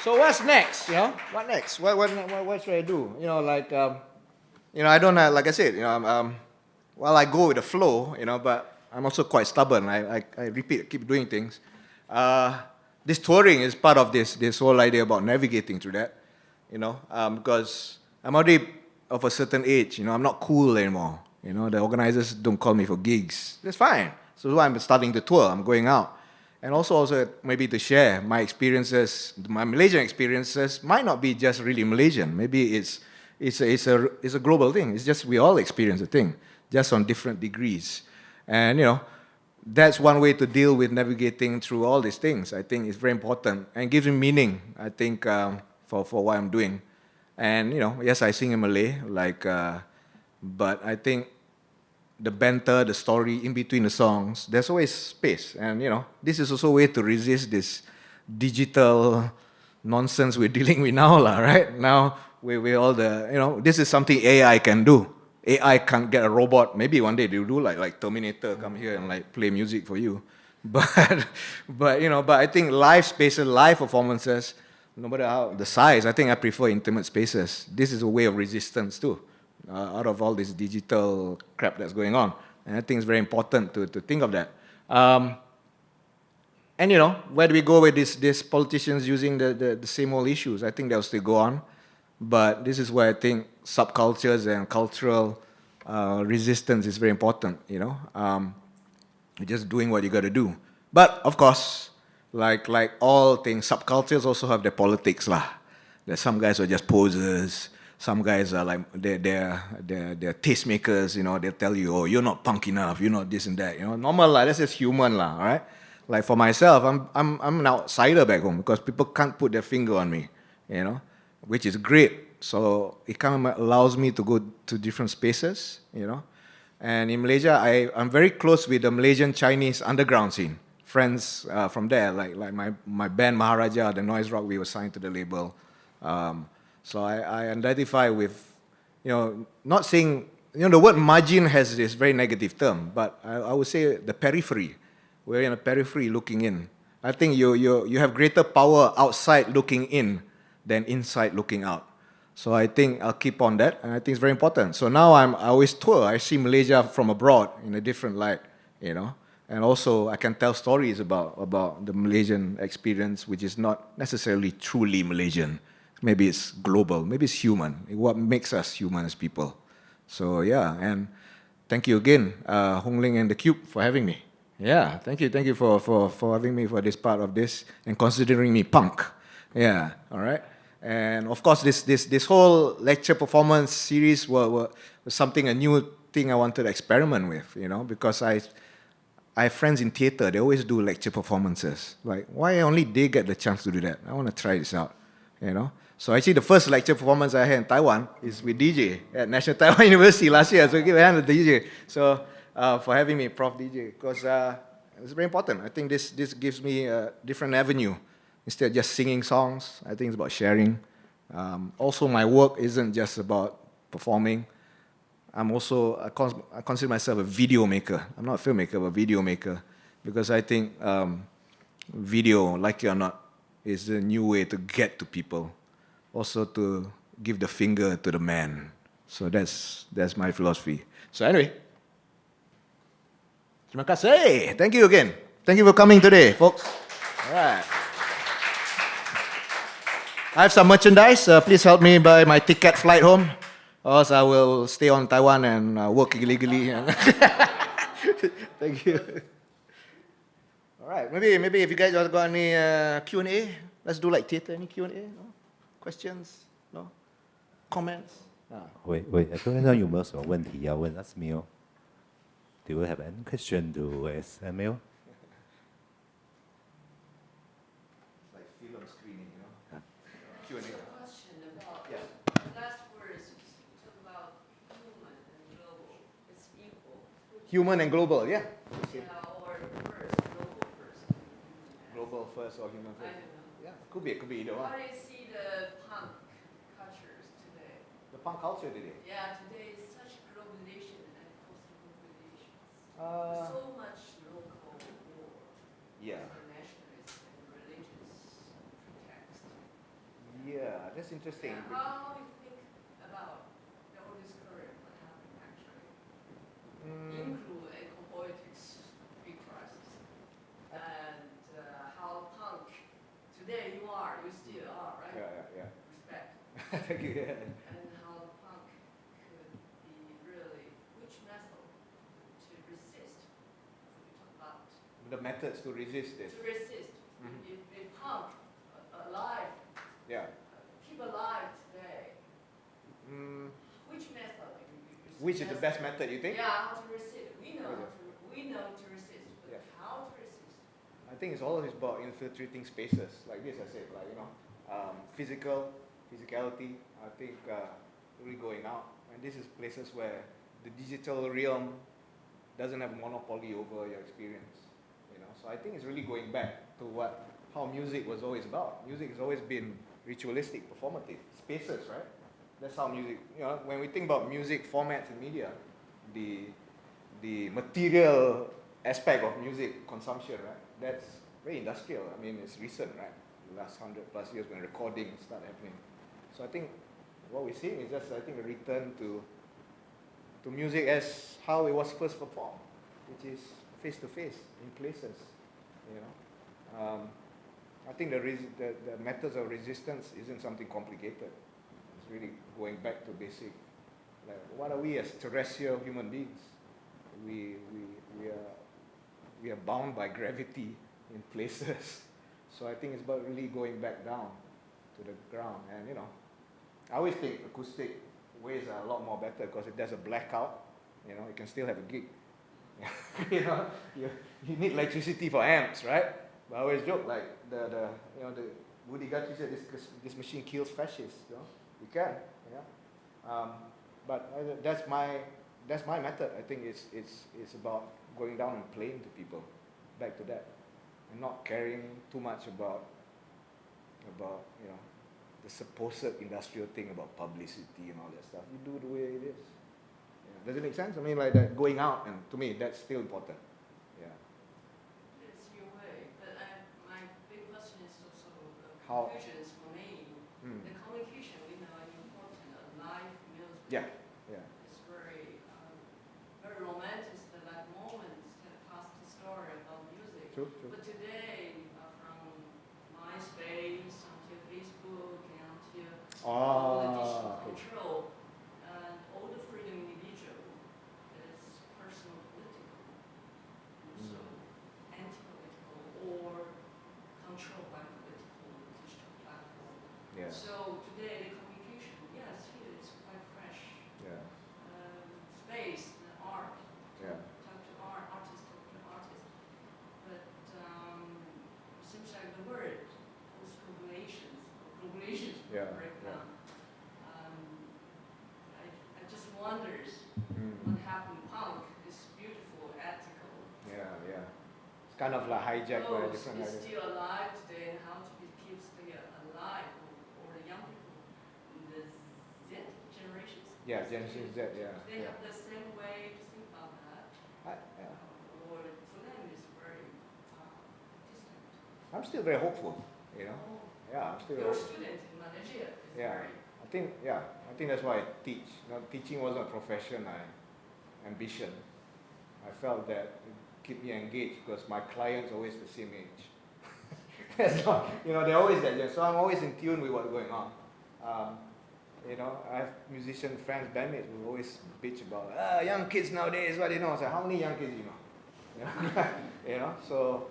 So what's next? You know, what next? What should I do? You know, like, I don't like I said, well, I go with the flow, but I'm also quite stubborn. I repeat, keep doing things. This touring is part of this whole idea about navigating through that, because I'm already of a certain age. I'm not cool anymore. The organizers don't call me for gigs. That's fine. So that's why I'm starting the tour. I'm going out. And also maybe to share my experiences, my Malaysian experiences might not be just really Malaysian. Maybe it's a global thing. It's just we all experience a thing, just on different degrees. And, that's one way to deal with navigating through all these things. I think it's very important and gives me meaning, I think, for what I'm doing. And, yes, I sing in Malay, but I think the banter, the story in between the songs, there's always space. And, this is also a way to resist this digital nonsense we're dealing with now, right? Now, we all this is something AI can do. AI can't get a robot. Maybe one day they'll do like Terminator, come here and play music for you. But I think live spaces, live performances, no matter how the size, I think I prefer intimate spaces. This is a way of resistance too. Out of all this digital crap that's going on. And I think it's very important to think of that. And where do we go with these politicians using the same old issues? I think they'll still go on. But this is where I think subcultures and cultural resistance is very important, just doing what you got to do. But of course, like all things, subcultures also have their politics lah. There's some guys who are just posers. Some guys are like they're tastemakers. They'll tell you, oh, you're not punk enough. You're not this and that. Normal lah. That's just human lah. All right. Like for myself, I'm an outsider back home because people can't put their finger on me. Which is great. So it kind of allows me to go to different spaces. And in Malaysia, I'm very close with the Malaysian Chinese underground scene. Friends from there, like my band Maharaja, the noise rock, we were signed to the label. So I identify with, not saying, the word margin has this very negative term, but I would say the periphery. We're in a periphery looking in. I think you have greater power outside looking in than inside looking out. So I think I'll keep on that, and I think it's very important. So now I always tour. I see Malaysia from abroad in a different light, And also I can tell stories about the Malaysian experience, which is not necessarily truly Malaysian. Maybe it's global, maybe it's human. What makes us human as people. So yeah, and thank you again, Hong Ling and TheCube for having me. Yeah, thank you for having me for this part of this and considering me punk. Yeah, all right. And of course, this whole lecture performance series was something, a new thing I wanted to experiment with, because I have friends in theater, they always do lecture performances. Like, why only they get the chance to do that? I want to try this out, So actually, the first lecture performance I had in Taiwan is with DJ at National Taiwan University last year. So give a hand to DJ. So for having me, Prof. DJ, because it's very important. I think this gives me a different avenue. Instead of just singing songs, I think it's about sharing. Also, my work isn't just about performing. I consider myself a video maker. I'm not a filmmaker, but a video maker. Because I think video, like it or not, is a new way to get to people. Also to give the finger to the man. So that's my philosophy. So anyway, terima kasih. Thank you again. Thank you for coming today, folks. All right. I have some merchandise. Please help me buy my ticket flight home, or else I will stay on Taiwan and work illegally. Thank you. All right. Maybe if you guys have got any Q&A, let's do like theater. Any Q&A? No? Questions? No? Comments? 喂，刚刚有没有什么问题要问 Azmyl? Do you have any question to Azmyl? Like film screening, Q&A. Question about the last words. You talk about human and global. It's equal. Human and global, yeah. Yeah, or first, global first. Global first or human I first? don't know. Yeah, could be either one. How do you see the punk cultures today? The punk culture today. Yeah, today is such globalization and post-globalization. Uh, So much local war. Yeah. For nationalist and religious pretext. Yeah, that's interesting. Yeah, how you think about all this current what happened actually? Include eco politics, big crisis, and how punk today you still are, right? Yeah. Respect. Thank you. Yeah. And how punk could be really which method to resist? We talk about The methods to resist this. to resist. If punk alive, Yeah. keep alive today, Mm, which method? which is the best method, you think? Yeah, how to resist. We know to resist, but Yeah. how to resist? I think it's always about infiltrating spaces, like this I said, physicality, I think really going out. And this is places where the digital realm doesn't have monopoly over your experience. So I think it's really going back to how music was always about. Music has always been ritualistic, performative, spaces, right? That's how music, when we think about music formats and media, the material aspect of music consumption, right? That's very industrial. I mean, it's recent, right? The last 100+ years when recording started happening. So I think what we're seeing is just, I think, a return to music as how it was first performed, which is face to face in places. I think the methods of resistance isn't something complicated. It's really going back to basic. Like, what are we as terrestrial human beings? We are bound by gravity in places. So I think it's about really going back down to the ground. And you know, I always think acoustic ways are a lot more better because if there's a blackout, you know, you can still have a gig. You know, you need electricity for amps, right? But I always joke like the Woody Guthrie said this machine kills fascists. You know, you can, yeah. But that's my method. I think it's about going down and playing to people, back to that, and not caring too much about you know the supposed industrial thing about publicity and all that stuff. You do the way it is. Yeah. Does it make sense? I mean, like that going out, and to me, that's still important. Yeah. It's your way, but my big question is also the How? conclusions for me. The communication we know is important. Live music. Yeah. Yeah. It's very romantic. That moment that passed the story about music. True. True. But today, from MySpace until Facebook and until all the digital control and all the freedom individual is personal political, so anti-political or controlled by political digital platform. Yeah. So today the communication, yes, here is quite fresh. Yeah. Space, the art. Yeah. Talk to artists talk to artists. But it seems like the word post-globalization Yeah, break yeah. down. I just wonders what happened. Punk is beautiful, ethical. Yeah. Yeah. It's kind of like hijacked by a Those different is idea. still alive today, and how to keep stay alive, or the young people, the Z generations. Yeah, Generation Z. Yeah. They Yeah. have the same way to think about that. Yeah. Or for them it's very distant. I'm still very hopeful. You know. Oh, Yeah. I'm still. you're a hopeful. student in Malaysia. It's Yeah. very, I think that's why I teach. You know, teaching wasn't a profession, ambition. I felt that it kept me engaged because my clients are always the same age. That's not, you know, they're always that young. So I'm always in tune with what's going on. You know, I have musician friends, bandmates who always bitch about young kids nowadays, what do you know? I say, how many young kids do you know? You know, you know? So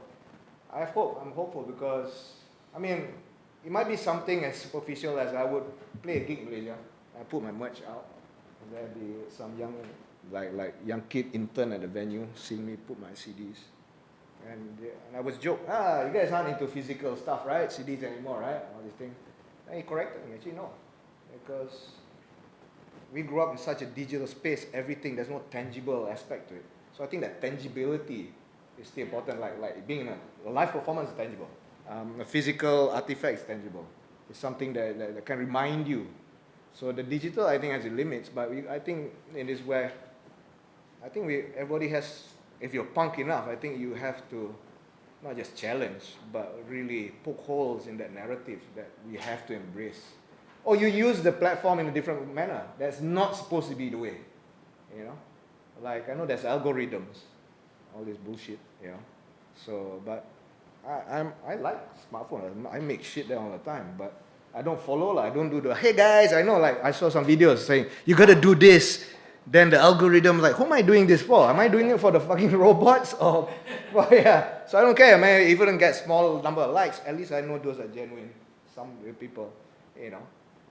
I have hope. I'm hopeful because, I mean, it might be something as superficial as I would play a gig in Malaysia. I put my merch out, and there'd be some young, like young kid intern at the venue, seeing me put my CDs, and I was joke, you guys aren't into physical stuff, right? CDs anymore, right? All these things. And he corrected me. Actually, no, because we grew up in such a digital space. Everything, there's no tangible aspect to it. So I think that tangibility is still important. Like being in a live performance is tangible. A physical artifact is tangible. It's something that can remind you. So the digital, I think, has its limits, but I think it is where, I think everybody has, if you're punk enough, I think you have to not just challenge, but really poke holes in that narrative that we have to embrace. Or you use the platform in a different manner. That's not supposed to be the way, you know? Like, I know there's algorithms, all this bullshit, you know? So, but I like smartphone. I make shit there all the time, but I don't follow. I don't do the, hey guys, I know, like, I saw some videos saying, you gotta do this. Then the algorithm, like, who am I doing this for? Am I doing it for the fucking robots? Or, well, yeah. So I don't care. I may even get small number of likes. At least I know those are genuine. Some people, you know.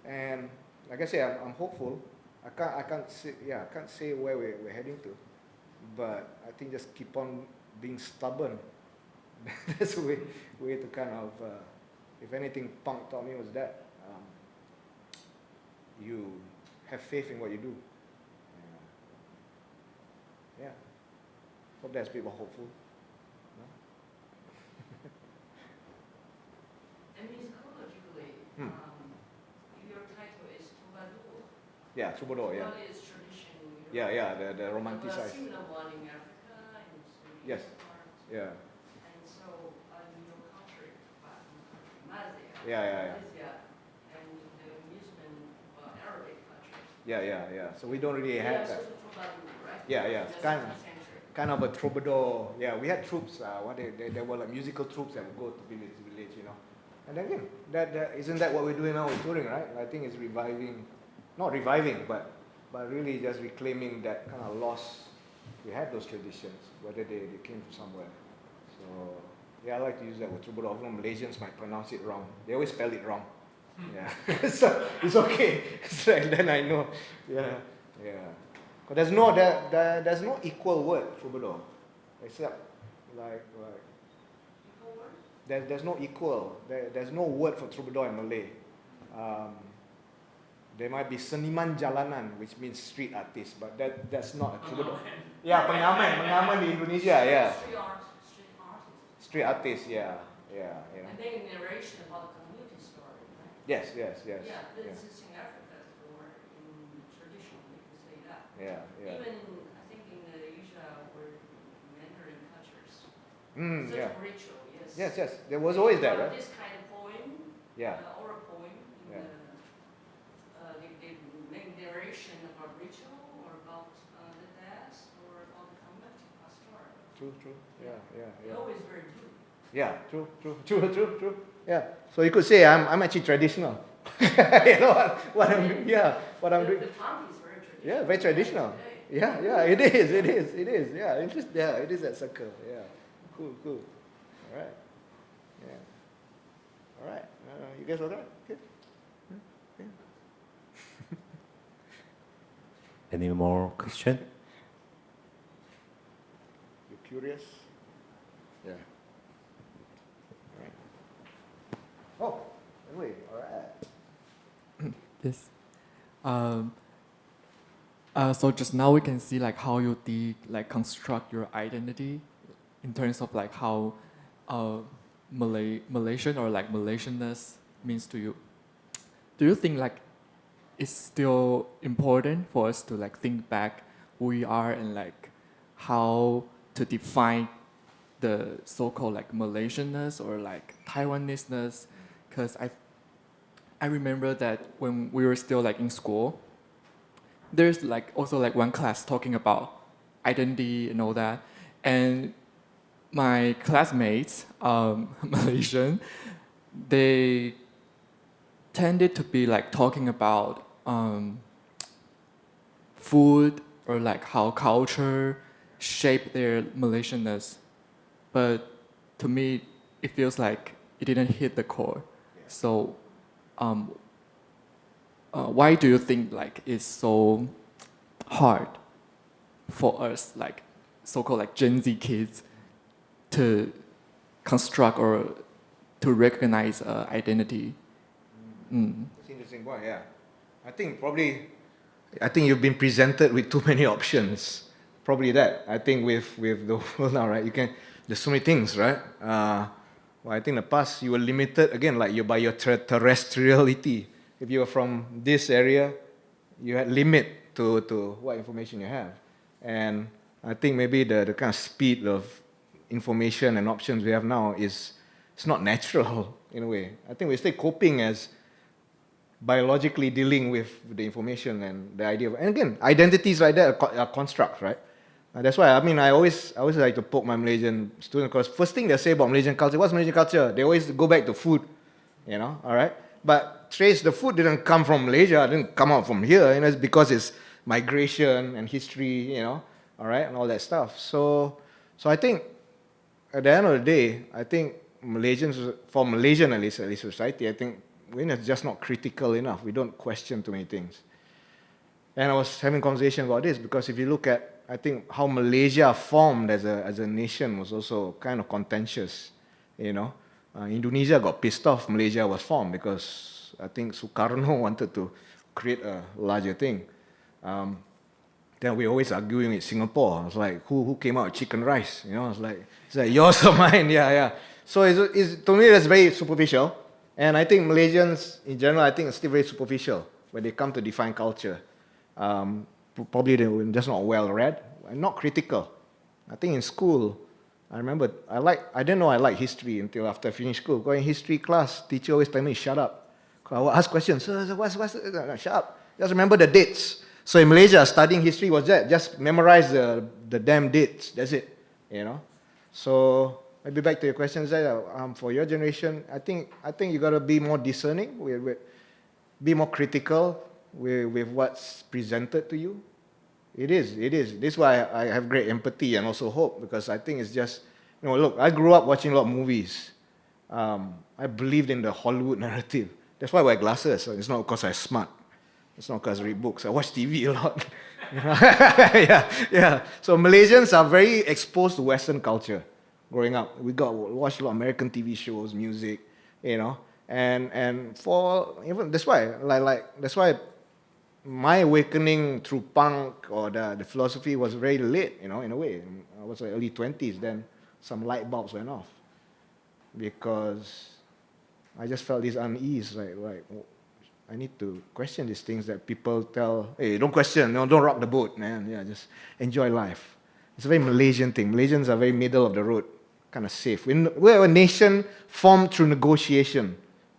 And like I say, I'm hopeful. I can't say where we're heading to. But I think just keep on being stubborn. That's a way to kind of, if anything punk taught me was that. You have faith in what you do. Yeah. Hope that's people hopeful. No? and musicologically, your title is Troubadour. Yeah, Troubadour, yeah. Troubadour is tradition. Yeah, the There was a romanticized. similar one in Africa, in Sudan. Yes. Yeah. And so, in your country, Malaysia. Yeah. Malaysia, and the Muslim Arabic countries. Yeah. So we don't really They have are that. also Troubadour, right? Yeah. It's That's kind of, century. kind of a troubadour. Yeah, we had troops. There were like musical troops that would go to village to village, you know. And then again, that isn't that what we're doing now with touring, right? I think it's reviving, not reviving, but really just reclaiming that kind of loss. We had those traditions, whether they came from somewhere. So yeah, I like to use that with troubadour. Although Malaysians might pronounce it wrong. They always spell it wrong. Yeah, so it's okay. So then I know. Yeah. But there's no equal word troubadour, except like there's no equal. There's no word for troubadour in Malay. There might be seniman jalanan, which means street artist, but that's not a troubadour. Yeah, pengamen in Indonesia. Yeah. Street artist. Yeah. You know. And then narration about the community story, right? Yes. Yeah, this is in Africa, or in traditional, you can say that. Yeah. Even I think in Asia or Mandarin cultures, such Yeah. a ritual, yes. Yes. There was always that, right? This kind of poem, Yeah. or a poem, in they make narration about ritual or about the past or about the community story. True. Yeah. They're always very deep. Yeah, true. Yeah. So you could say I'm actually traditional. You know what I'm doing? Yeah, what I'm doing. The tongue is very traditional. Yeah, very traditional. Yeah, it is. Yeah, it is that circle. Yeah, cool. All right. Yeah. All right. You guys all right? Good. Yeah. Any more question? You curious? Yeah. All right. Oh, anyway, all right. Yes. So just now we can see like how you construct your identity in terms of like how Malaysian or like Malaysianness means to you. Do you think like it's still important for us to like think back who we are and like how to define the so-called like Malaysianness or like Taiwanese-ness? Because I remember that when we were still like in school, there's like also like one class talking about identity and all that, and my classmates, Malaysian, they tended to be like talking about food or like how culture shaped their Malaysianness, but to me it feels like it didn't hit the core. So why do you think like it's so hard for us like so-called like Gen Z kids to construct or to recognize identity? That's an interesting point. Yeah, I think you've been presented with too many options. Probably that. I think with the world now, right? There's so many things, right? Well, I think in the past you were limited again, like by your terrestriality. If you were from this area, you had limit to what information you have, and I think maybe the kind of speed of information and options we have now it's not natural in a way. I think we're still coping as biologically dealing with the information and the idea of, and again, identities like that are constructs, right? That's why I always like to poke my Malaysian students, because first thing they say about Malaysian culture, what's Malaysian culture? They always go back to food, all right? But the food didn't come from Malaysia, it didn't come out from here, it's because it's migration and history, all right, and all that stuff. So I think at the end of the day, I think Malaysians, for Malaysian at least society, I think we're just not critical enough. We don't question too many things. And I was having a conversation about this because if you look at, I think, how Malaysia formed as a nation was also kind of contentious, Indonesia got pissed off Malaysia was formed because I think Sukarno wanted to create a larger thing. Then we always arguing with Singapore. I was like, who came out with chicken rice? I was like, it's like yours or mine? Yeah. So to me, that's very superficial. And I think Malaysians, in general, I think it's still very superficial when they come to define culture. Probably they're just not well read and not critical. I think in school, I remember I didn't know I liked history until after I finished school. Going history class, teacher always tell me, shut up. I would ask questions, what's shut up. Just remember the dates. So in Malaysia, studying history was that. Just memorize the damn dates. That's it. You know? So maybe back to your question, Zai, for your generation, I think you got to be more discerning, be more critical with what's presented to you. It is. This is why I have great empathy and also hope, because I think it's just, look, I grew up watching a lot of movies. I believed in the Hollywood narrative. That's why I wear glasses. So it's not because I'm smart. It's not because I read books. I watch TV a lot. Yeah. So Malaysians are very exposed to Western culture growing up. We watched a lot of American TV shows, music, and for even that's why my awakening through punk or the philosophy was very late, in a way. I was like early 20s, then some light bulbs went off. Because I just felt this unease, like I need to question these things that people tell, hey, don't question, don't rock the boat, man. Yeah, just enjoy life. It's a very Malaysian thing. Malaysians are very middle of the road, kind of safe. We're a nation formed through negotiation,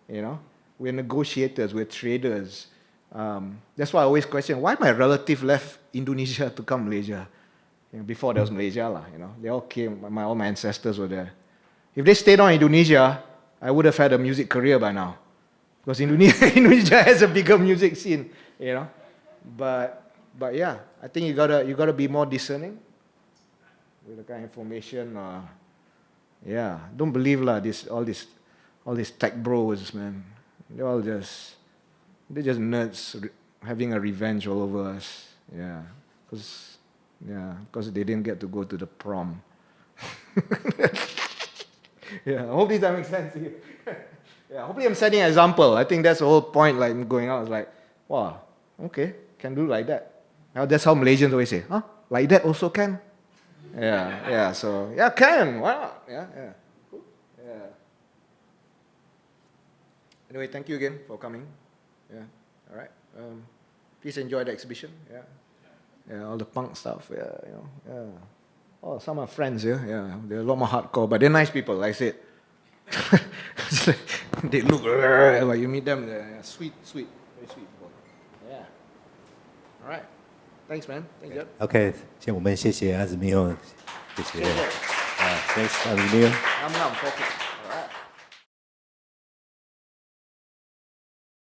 We're negotiators, we're traders. That's why I always question, why my relative left Indonesia to come Malaysia? Before there was Malaysia, They all came, all my ancestors were there. If they stayed on Indonesia, I would have had a music career by now. Because Indonesia has a bigger music scene, But yeah, I think you gotta be more discerning with the kind of information. Don't believe all these tech bros, man. They're just nerds having a revenge all over us. Yeah, because they didn't get to go to the prom. Yeah, I hope this makes sense to you. Yeah, hopefully I'm setting an example. I think that's the whole point, like going out. It's like, wow, okay, can do like that. Now that's how Malaysians always say, huh? Like that also can? Yeah, so, yeah, can, why not? Yeah. Anyway, thank you again for coming. Yeah, all right. Please enjoy the exhibition. Yeah, all the punk stuff, yeah. Oh, some are friends, yeah. They're a lot more hardcore, but they're nice people, like I said. They look, like you meet them, they're sweet, very sweet people. Yeah. All right. Thanks, man. Thanks, Jeb. OK， 先我们谢谢Azmyl，谢谢。Thanks Azmyl。I'm focused.